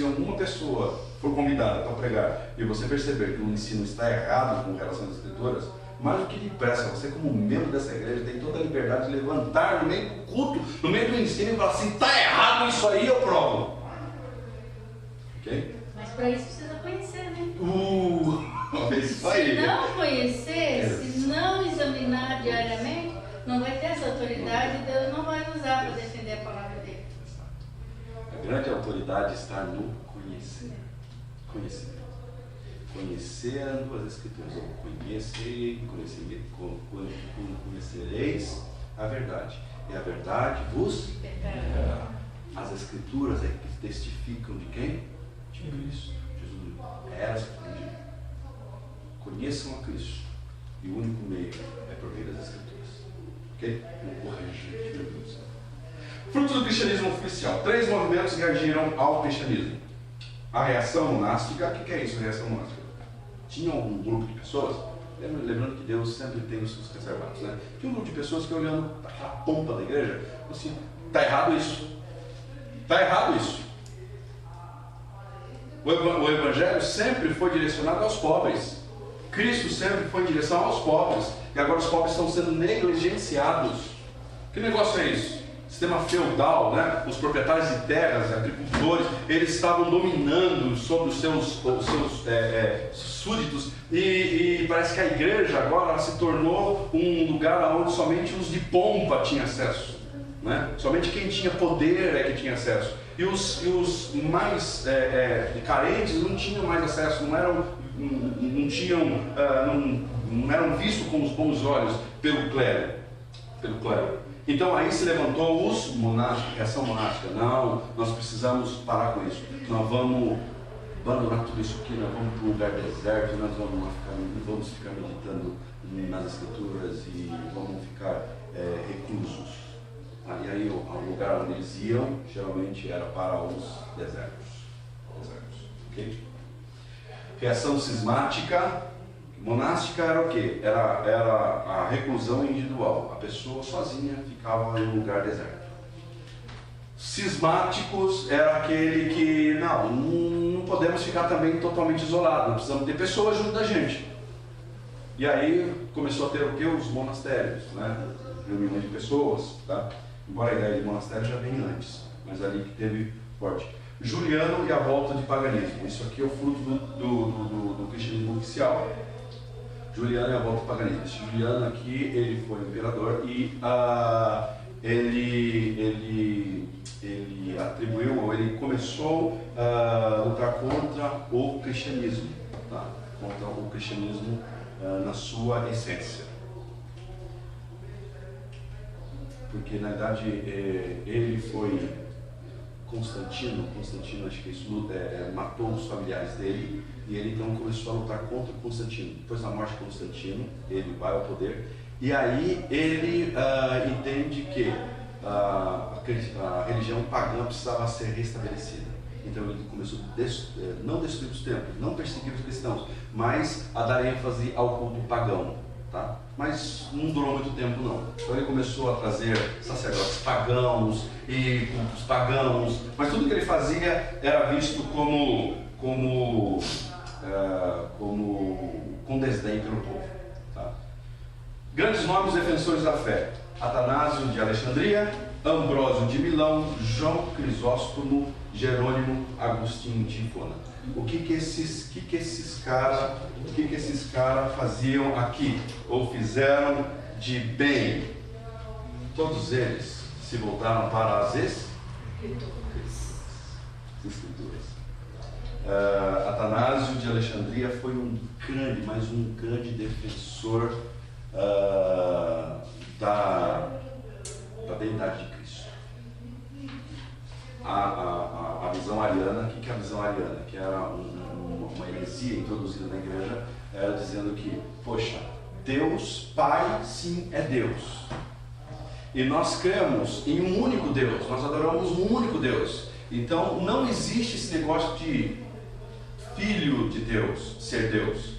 alguma pessoa for convidada para pregar e você perceber que o ensino está errado com relação às Escrituras, mais do que depressa, você como membro dessa igreja tem toda a liberdade de levantar no meio do culto, no meio do ensino e falar assim, está errado isso aí, eu provo. Ok?
Mas para isso precisa conhecer, né?
Isso aí.
Se não conhecer, se não examinar diariamente, não vai ter essa autoridade e Deus não vai usar para defender a palavra dele.
A grande autoridade está no conhecer. Conhecimento. Conhecendo as Escrituras, ou conhecereis a verdade. E a verdade vos libertará. As Escrituras é que testificam de quem? De Cristo. Jesus. É elas que têm Conheçam a Cristo. E o único meio é por meio das Escrituras. Ok? Não corrija, meu Deus do céu. Frutos do cristianismo oficial. 3 movimentos reagiram ao cristianismo. A reação monástica. O que é isso, reação monástica? Tinha um grupo de pessoas, lembrando que Deus sempre tem os seus reservados, né? Tinha um grupo de pessoas que olhando para aquela pompa da igreja, assim, está errado isso. Está errado isso. O evangelho sempre foi direcionado aos pobres. Cristo sempre foi em direção aos pobres. E agora os pobres estão sendo negligenciados. Que negócio é isso? Sistema feudal, né? Os proprietários de terras, agricultores, eles estavam dominando sobre os seus súditos. E parece que a igreja agora se tornou um lugar onde somente os de pompa tinham acesso. Né? Somente quem tinha poder é que tinha acesso. E os mais carentes não tinham mais acesso, não eram vistos com os bons olhos pelo clero. Então aí se levantou os monásticos, reação monástica. Não, nós precisamos parar com isso. Nós vamos abandonar tudo isso aqui, nós vamos para um lugar deserto, nós vamos ficar meditando nas Escrituras e vamos ficar reclusos. E aí o lugar onde eles iam geralmente era para os desertos. Okay? Reação cismática. Monástica era o quê? Era a reclusão individual. A pessoa sozinha ficava em um lugar deserto. Cismáticos era aquele que não podemos ficar também totalmente isolados, nós precisamos ter pessoas junto da gente. E aí começou a ter o quê? Os monastérios, né? Reuniões de pessoas, tá? Embora a ideia de monastério já vem antes, mas ali que teve forte. Juliano e a volta de paganismo. Isso aqui é o fruto do cristianismo oficial. Juliano e a volta do paganismo. Esse Juliano aqui, ele foi imperador e ele atribuiu, ou ele começou a lutar contra o cristianismo, tá? Contra o cristianismo na sua essência. Porque na verdade ele foi Constantino, acho que isso matou os familiares dele, e ele então começou a lutar contra Constantino. Depois da morte de Constantino, ele vai ao poder, e aí ele entende que a religião pagã precisava ser restabelecida. Então ele começou a não destruir os templos, não perseguir os cristãos, mas a dar ênfase ao culto pagão. Tá? Mas não durou muito tempo não. Então ele começou a trazer sacerdotes pagãos e cultos pagãos, mas tudo que ele fazia era visto com desdém pelo povo. Tá? Grandes nomes defensores da fé: Atanásio de Alexandria, Ambrósio de Milão, João Crisóstomo, Jerônimo, Agostinho de Hipona. O que esses caras faziam aqui, ou fizeram de bem? Todos eles se voltaram para as Escrituras. Atanásio de Alexandria foi um grande defensor da deidade de Cristo. A visão ariana, o que é a visão ariana? Que era uma heresia introduzida na igreja, era dizendo que, poxa, Deus Pai sim é Deus. E nós cremos em um único Deus, nós adoramos um único Deus. Então não existe esse negócio de filho de Deus ser Deus.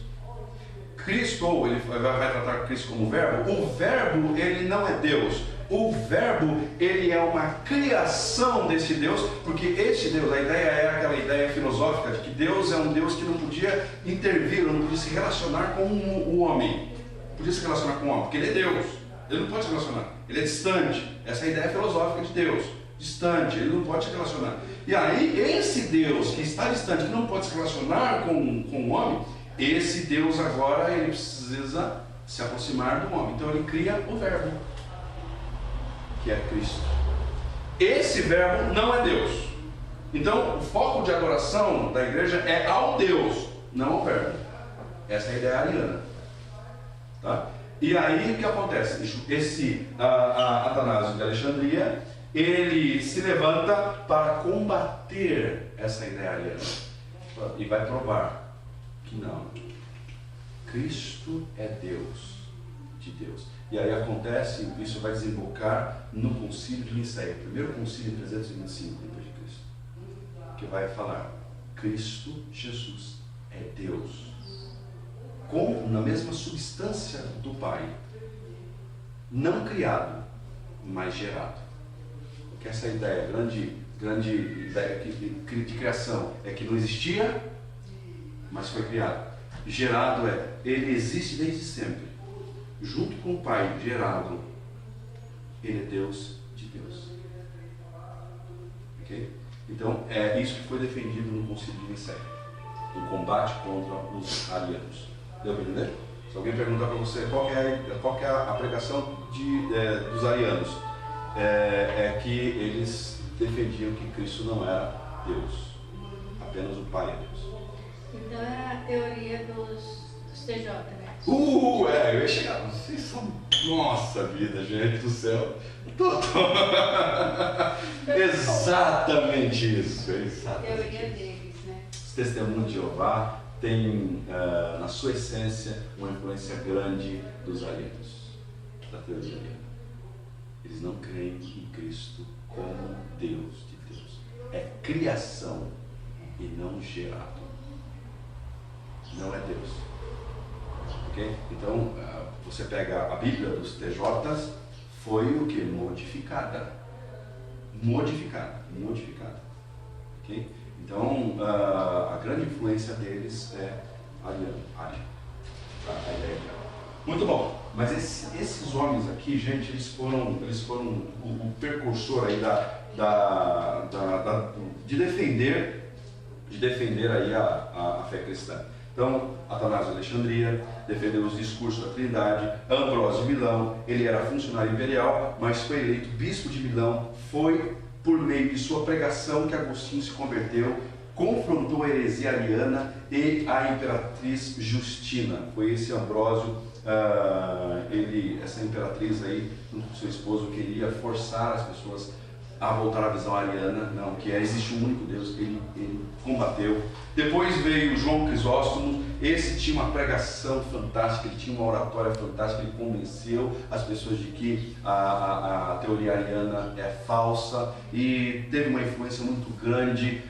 Cristo, ou ele vai tratar Cristo como verbo, o verbo ele não é Deus. O verbo, ele é uma criação desse Deus, porque este Deus, a ideia é aquela ideia filosófica de que Deus é um Deus que não podia intervir, não podia se relacionar com o homem. Podia se relacionar com o homem, porque ele é Deus. Ele não pode se relacionar, ele é distante. Essa é a ideia filosófica de Deus. Distante, ele não pode se relacionar. E aí, esse Deus que está distante, que não pode se relacionar com o homem, esse Deus agora, ele precisa se aproximar do homem. Então ele cria o verbo, que é Cristo. Esse verbo não é Deus. Então o foco de adoração da igreja é ao Deus, não ao verbo. Essa é a ideia ariana. Tá? E aí o que acontece? Esse Atanásio de Alexandria, ele se levanta para combater essa ideia ariana e vai provar que não. Cristo é Deus, de Deus. E aí acontece, isso vai desembocar no concílio de Nicéia, o primeiro concílio em 325 depois de Cristo, que vai falar, Cristo Jesus é Deus, na mesma substância do Pai, não criado, mas gerado. Porque essa ideia, grande ideia de criação, é que não existia, mas foi criado. Gerado ele existe desde sempre. Junto com o Pai gerado, ele é Deus de Deus. Ok? Então, é isso que foi defendido no Concílio de Nicéia, no combate contra os arianos. Deu para entender? Se alguém perguntar para você qual que é a pregação dos arianos, é que eles defendiam que Cristo não era Deus, apenas o Pai é Deus.
Então é a teoria dos TJ, né?
Eu ia chegar. Vocês são. Nossa vida, gente do céu. Exatamente isso. Exatamente.
Teoria deles, né?
Os testemunhos de Jeová têm, na sua essência, uma influência grande dos arianos, da teoria ariana. Eles não creem em Cristo como Deus de Deus. É criação e não gerado. Não é Deus. Okay? Então, você pega a Bíblia dos TJs, foi o que? Modificada. Okay? Então, a grande influência deles é ariana. A ideia. Muito bom. Mas esses homens aqui, gente, eles foram o precursor aí de defender aí a fé cristã. Então, Atanásio de Alexandria defendeu os discursos da Trindade. Ambrósio de Milão, ele era funcionário imperial, mas foi eleito bispo de Milão. Foi por meio de sua pregação que Agostinho se converteu, confrontou a heresia ariana e a imperatriz Justina. Foi esse Ambrósio, essa imperatriz aí, junto com seu esposo, queria forçar as pessoas a voltar à visão ariana, não, que existe um único Deus. Ele combateu. Depois veio João Crisóstomo. Esse tinha uma pregação fantástica, ele tinha uma oratória fantástica, ele convenceu as pessoas de que a teoria ariana é falsa e teve uma influência muito grande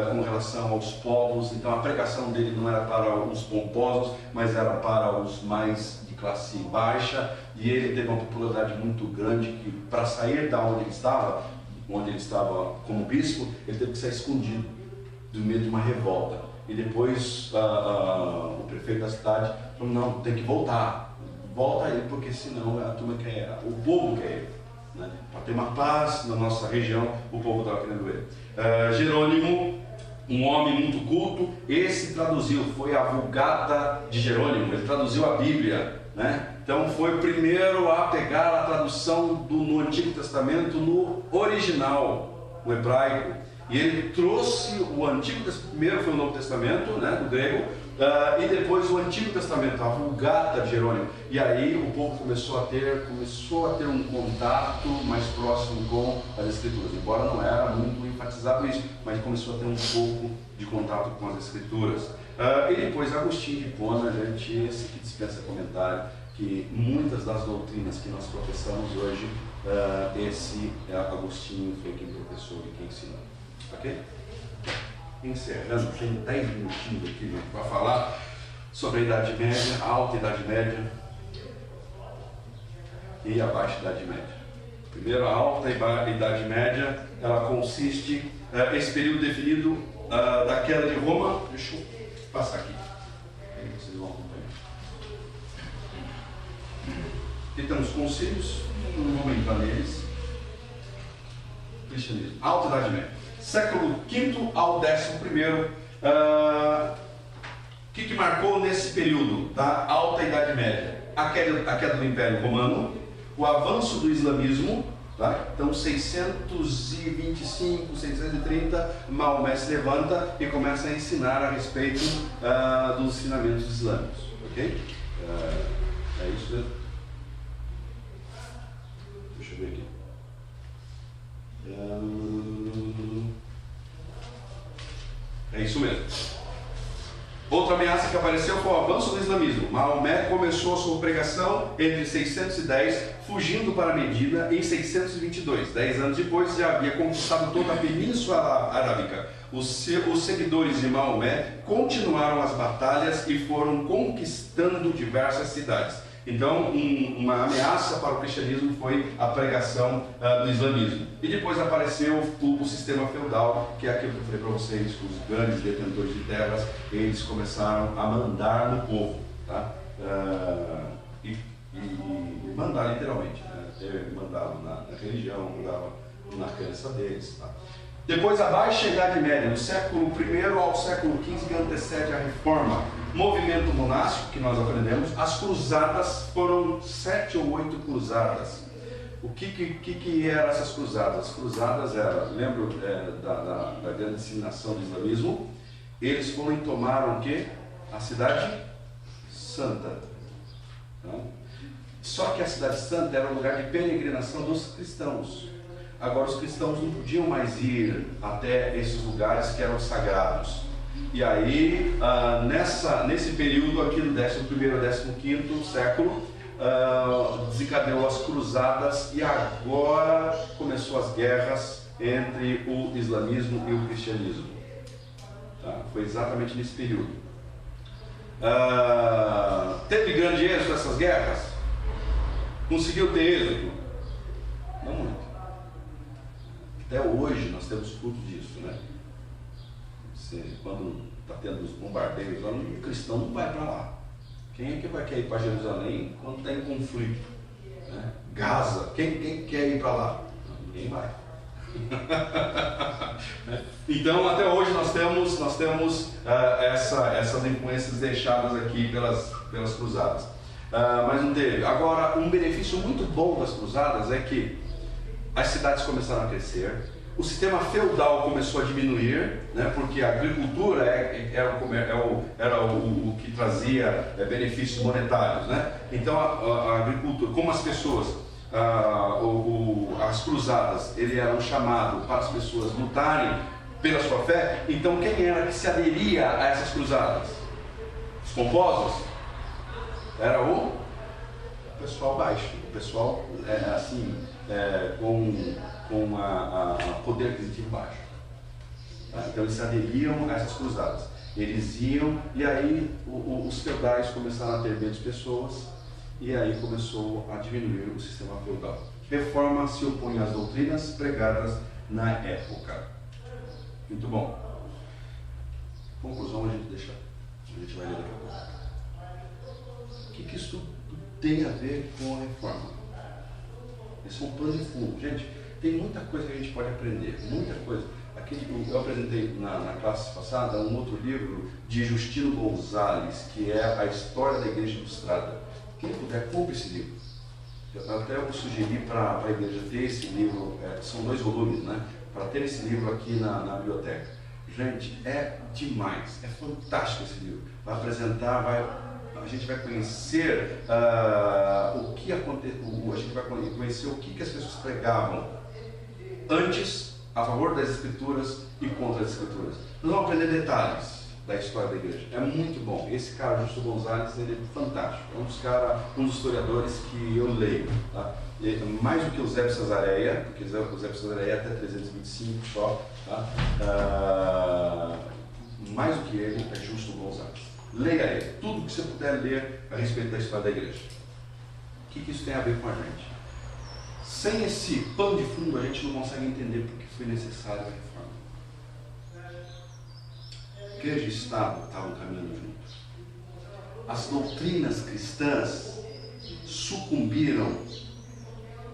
com relação aos povos. Então a pregação dele não era para os pomposos, mas era para os mais de classe baixa, e ele teve uma popularidade muito grande que, para sair da onde ele estava como bispo, ele teve que sair escondido do meio de uma revolta. E depois o prefeito da cidade falou, não, tem que volta ele, porque senão a turma quer, o povo quer ele, né? Para ter uma paz na nossa região, o povo estava querendo ele. Jerônimo, um homem muito culto, esse traduziu, foi a Vulgata de Jerônimo, ele traduziu a Bíblia, né? Então foi o primeiro a pegar a tradução no Antigo Testamento no original, no hebraico. E ele trouxe o Antigo Testamento, primeiro foi o Novo Testamento, né, do grego, e depois o Antigo Testamento, a Vulgata de Jerônimo. E aí o povo começou a ter um contato mais próximo com as Escrituras. Embora não era muito enfatizado isso, mas começou a ter um pouco de contato com as Escrituras. E depois Agostinho de Hipona, gente, esse que dispensa comentário, que muitas das doutrinas que nós professamos hoje, esse Agostinho foi quem professou e quem ensinou. Ok? Encerrando, tem 10 minutinhos aqui para falar sobre a Idade Média, a Alta Idade Média e a Baixa Idade Média. Primeiro, a Alta Idade Média, ela consiste, esse período definido da queda de Roma. Deixa eu passar aqui, aí vocês vão acompanhar. Aqui temos concílios, não vamos entrar neles. Cristianismo, Alta Idade Média. Século V ao XI. O que marcou nesse período da Alta Idade Média? A queda do Império Romano, o avanço do islamismo, tá? Então 625, 630, Maomé se levanta e começa a ensinar a respeito dos ensinamentos islâmicos. Ok? É isso mesmo? Deixa eu ver aqui. É isso mesmo. Outra ameaça que apareceu foi o avanço do islamismo. Maomé começou a sua pregação entre 610, fugindo para Medina em 622. 10 anos depois já havia conquistado toda a Península Arábica. Os seguidores de Maomé continuaram as batalhas e foram conquistando diversas cidades. Então, uma ameaça para o cristianismo foi a pregação do islamismo. E depois apareceu o sistema feudal, que é aquilo que eu falei para vocês, que os grandes detentores de terras, eles começaram a mandar no povo, tá? E mandar literalmente, né? Mandavam na religião, mandavam na crença deles, tá? Depois a Baixa Idade Média, do século I ao século XV, que antecede a Reforma, movimento monástico, que nós aprendemos. As cruzadas foram 7 ou 8 cruzadas. O que eram essas cruzadas? As cruzadas eram, lembro da grande disseminação do islamismo, eles foram e tomaram o quê? A cidade santa. Então, só que a cidade santa era um lugar de peregrinação dos cristãos. Agora os cristãos não podiam mais ir até esses lugares que eram sagrados. E aí, nesse período aqui do 11º ao 15º século, desencadeou as cruzadas e agora começou as guerras entre o islamismo e o cristianismo. Tá? Foi exatamente nesse período. Teve grande êxito essas guerras? Conseguiu ter êxito? Não muito. Até hoje nós temos fruto disso, né? Quando está tendo os bombardeios, o cristão não vai para lá. Quem é que vai querer ir para Jerusalém quando está em conflito? Né? Gaza, quem quer ir para lá? Ninguém vai. Então até hoje nós temos essas influências deixadas aqui pelas cruzadas. Mas não teve. Agora, um benefício muito bom das cruzadas é que as cidades começaram a crescer, o sistema feudal começou a diminuir, né, porque a agricultura era o que trazia benefícios monetários, né? Então a agricultura, como as pessoas, as cruzadas, ele era um chamado para as pessoas lutarem pela sua fé. Então quem era que se aderia a essas cruzadas? Os pomposos? Era o pessoal baixo, o pessoal com poder aquisitivo baixo. Tá? Então eles se aderiam a essas cruzadas. Eles iam, e aí os feudais começaram a ter menos pessoas, e aí começou a diminuir o sistema feudal. Reforma se opõe às doutrinas pregadas na época. Muito bom. Conclusão a gente vai ler daqui a pouco. O que isso tem a ver com a reforma? Esse é um pano de fundo. Gente, tem muita coisa que a gente pode aprender, muita coisa. Aqui eu apresentei na classe passada um outro livro de Justino Gonzalez, que é a História da Igreja Ilustrada. Quem puder, compre esse livro. Até eu sugeri para a igreja ter esse livro, são 2 volumes, né? Para ter esse livro aqui na biblioteca. Gente, é demais, é fantástico esse livro. Vai apresentar, a gente vai conhecer o que aconteceu, a gente vai conhecer o que as pessoas pregavam antes, a favor das Escrituras e contra as Escrituras. Nós vamos aprender detalhes da história da igreja. É muito bom. Esse cara, Justo Gonzalez, ele é fantástico. É um dos historiadores que eu leio. Tá? Mais do que o Zé Cesareia, porque o Zé Cesareia é até 325 só. Tá? Mais do que ele é Justo Gonzalez. Leia ele. Tudo que você puder ler a respeito da história da igreja. O que isso tem a ver com a gente? Sem esse pano de fundo, a gente não consegue entender porque foi necessária a reforma. Igreja e Estado estavam caminhando juntos. As doutrinas cristãs sucumbiram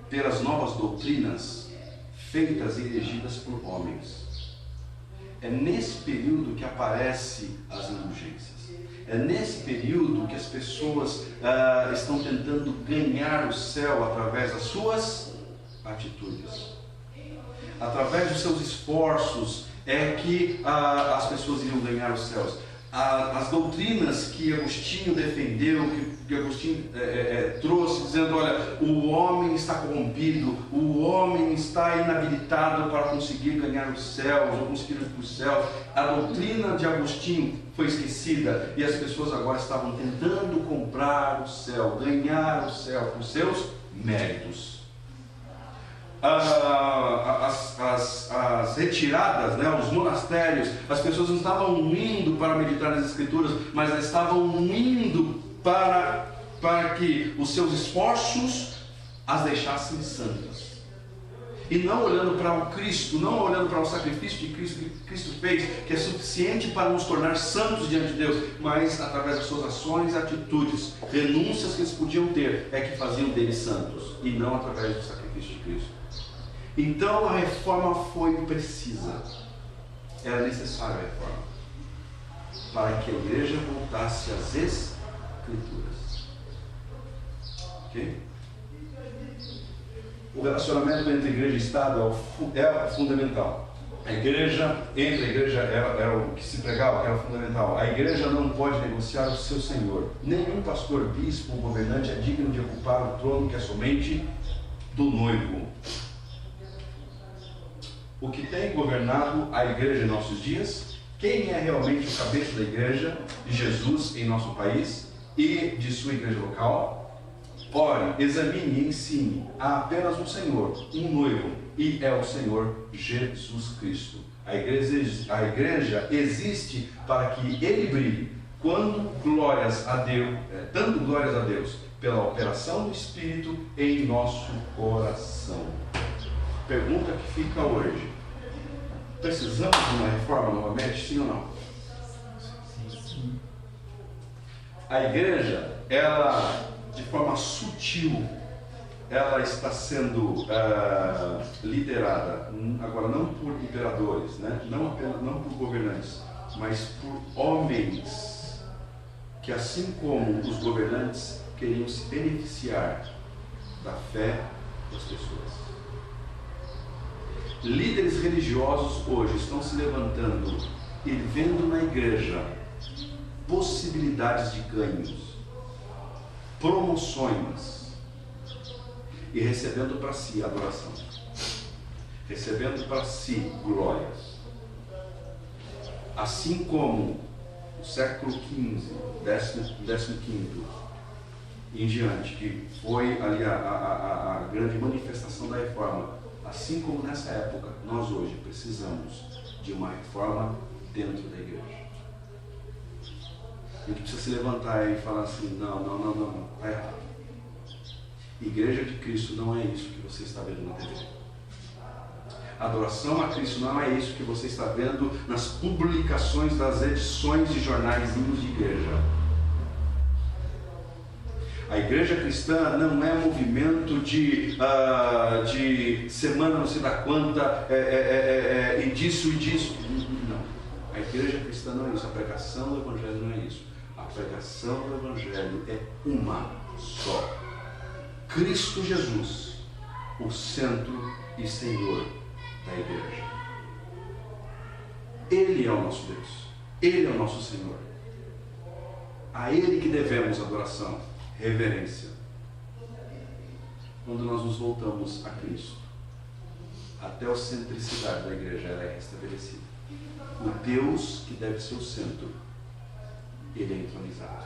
pelas novas doutrinas feitas e erigidas por homens. É nesse período que aparecem as indulgências. É nesse período que as pessoas estão tentando ganhar o céu através das suas atitudes. Através dos seus esforços é que as pessoas iriam ganhar os céus. as doutrinas que Agostinho defendeu, que Agostinho trouxe, dizendo, olha, o homem está corrompido, o homem está inabilitado para conseguir ganhar os céus, ou conseguir ir para os céus. A doutrina de Agostinho foi esquecida e as pessoas agora estavam tentando comprar o céu, ganhar o céu com seus méritos. As retiradas, né, os monastérios, as pessoas não estavam indo para meditar nas Escrituras, mas elas estavam indo para que os seus esforços as deixassem santas. E não olhando para o Cristo, não olhando para o sacrifício de Cristo que Cristo fez, que é suficiente para nos tornar santos diante de Deus, mas através das suas ações e atitudes, renúncias que eles podiam ter, é que faziam deles santos, e não através do sacrifício de Cristo. Então a reforma foi precisa, era necessária a reforma, para que a igreja voltasse às Escrituras. Ok? O relacionamento entre igreja e Estado é fundamental. Entre a igreja era o que se pregava, que era fundamental. A igreja não pode negociar o seu senhor. Nenhum pastor, bispo ou governante é digno de ocupar o trono que é somente do noivo. O que tem governado a igreja em nossos dias? Quem é realmente o cabeça da igreja de Jesus em nosso país e de sua igreja local? Ore, examine e ensine. Há apenas um Senhor, um noivo, e é o Senhor Jesus Cristo. A igreja existe para que Ele brilhe, dando glórias a Deus pela operação do Espírito em nosso coração. Pergunta que fica hoje: precisamos de uma reforma novamente, sim ou não? Sim. A igreja, ela, de forma sutil, ela está sendo liderada, agora não por imperadores, né? não por governantes, mas por homens que, assim como os governantes, queriam se beneficiar da fé das pessoas. Líderes religiosos hoje estão se levantando e vendo na igreja possibilidades de ganhos, promoções, e recebendo para si adoração, recebendo para si glórias. Assim como o século XV, 15º em diante, que foi ali a grande manifestação da reforma, assim como nessa época, nós hoje precisamos de uma reforma dentro da igreja. A gente precisa se levantar e falar assim, não, está errado. Igreja de Cristo não é isso que você está vendo na TV. Adoração a Cristo não é isso que você está vendo nas publicações das edições de jornaizinhos de igreja. A igreja cristã não é movimento de semana não sei da quanta, e disso. Não. A igreja cristã não é isso. A pregação do Evangelho não é isso. A pregação do Evangelho é uma só. Cristo Jesus, o centro e Senhor da igreja. Ele é o nosso Deus. Ele é o nosso Senhor. A Ele que devemos adoração, reverência. Quando nós nos voltamos a Cristo, a teocentricidade da igreja ela é restabelecida. O Deus que deve ser o centro, Ele é entronizado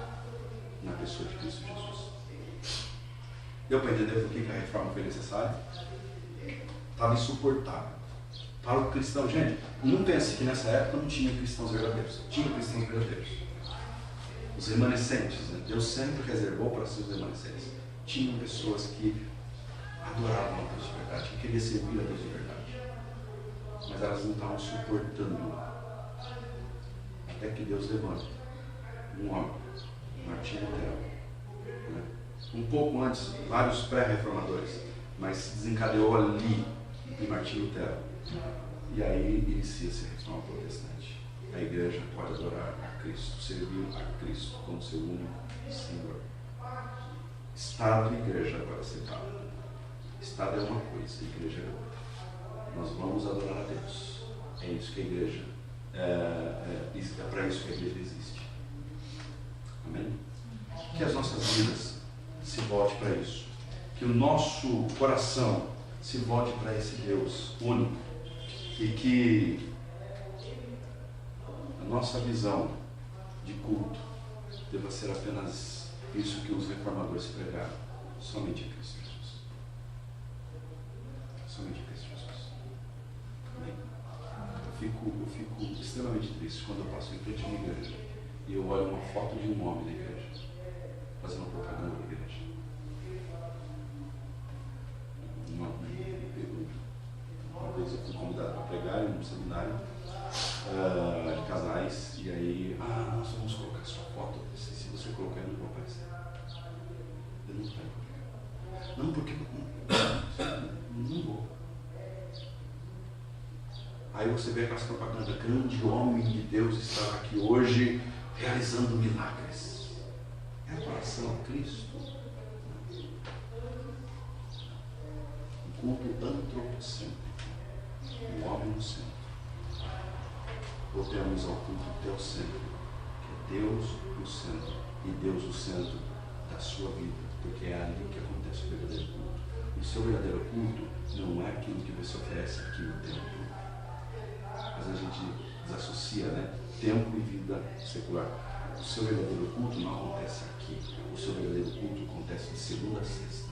na pessoa de Cristo Jesus. Deu para entender por que a reforma foi necessária? Estava insuportável. Para o cristão, gente, não pense que nessa época não tinha cristãos verdadeiros. Tinha cristãos verdadeiros. Os remanescentes, né? Deus sempre reservou para si os remanescentes. Tinham pessoas que adoravam a Deus de verdade, que queriam servir a Deus de verdade. Mas elas não estavam suportando. Até que Deus levanta um homem, Martinho Lutero, né? Um pouco antes, vários pré-reformadores, mas se desencadeou ali em Martinho Lutero. E aí inicia-se a reforma protestante. A igreja pode adorar a Cristo, servir a Cristo como seu único Senhor. Estado e igreja agora separam. Estado é uma coisa, a igreja é outra. Nós vamos adorar a Deus. É isso que a igreja É para isso que a igreja existe. Amém? Que as nossas vidas se volte para isso. Que o nosso coração se volte para esse Deus único. E que a nossa visão de culto deva ser apenas isso que os reformadores pregaram. Somente a Cristo Jesus. Somente a Cristo Jesus. Amém? Eu fico extremamente triste quando eu passo em frente a uma igreja e eu olho uma foto de um homem da igreja fazendo propaganda da igreja. Uma vez eu fui convidado para pregar em um seminário de casais, e aí, nós vamos colocar sua foto, se você colocar eu não vou aparecer. Eu não quero pregar. Não, porque não vou. Aí você vê aquela propaganda, grande homem de Deus está aqui hoje realizando milagres. É adoração a Cristo. Um culto antropocêntrico. O homem no centro. Voltemos ao culto teocêntrico, que é Deus no centro. E Deus no centro da sua vida. Porque é ali que acontece o verdadeiro culto. O seu verdadeiro culto não é aquilo que você oferece aqui no templo. Mas a gente desassocia, né? Tempo e vida secular. O seu verdadeiro culto não acontece aqui. O seu verdadeiro culto acontece de segunda a sexta.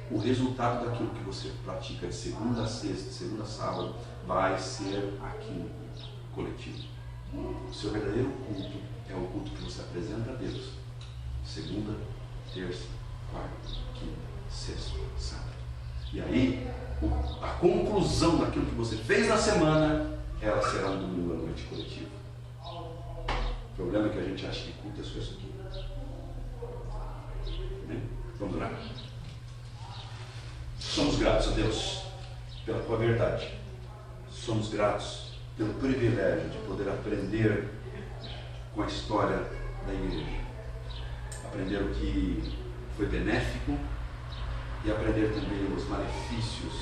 O resultado daquilo que você pratica de segunda a sexta, de segunda a sábado, vai ser aqui no culto coletivo. O seu verdadeiro culto é o culto que você apresenta a Deus. Segunda, terça, quarta, quinta, sexta, sábado. E aí, a conclusão daquilo que você fez na semana, ela será um domingo à noite coletivo. O problema é que a gente acha que culto é só isso aqui. Vamos orar? Somos gratos a Deus pela tua verdade. Somos gratos pelo privilégio de poder aprender com a história da igreja. Aprender o que foi benéfico e aprender também os malefícios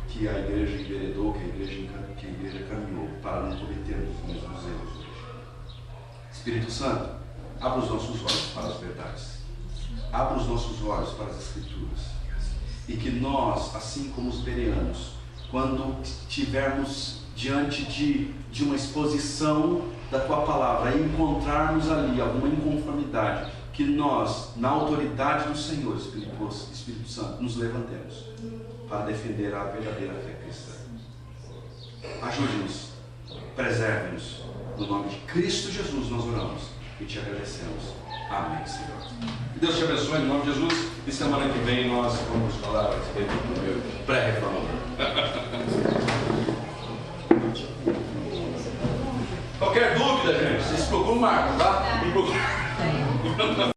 que a igreja enveredou, que a igreja caminhou para não cometermos os mesmos erros hoje. Espírito Santo, abra os nossos olhos para as verdades. Abra os nossos olhos para as Escrituras. E que nós, assim como os bereanos, quando estivermos diante de uma exposição da tua palavra e encontrarmos ali alguma inconformidade, que nós, na autoridade do Senhor, Espírito Santo, nos levantemos para defender a verdadeira fé cristã. Ajude-nos, preserve-nos. No nome de Cristo Jesus nós oramos e te agradecemos. Amém, Senhor. Que Deus te abençoe em nome de Jesus. E semana que vem nós vamos falar a respeito do meu pré-reformador. Qualquer dúvida, gente, vocês procuram o Marco, tá? Me procuram.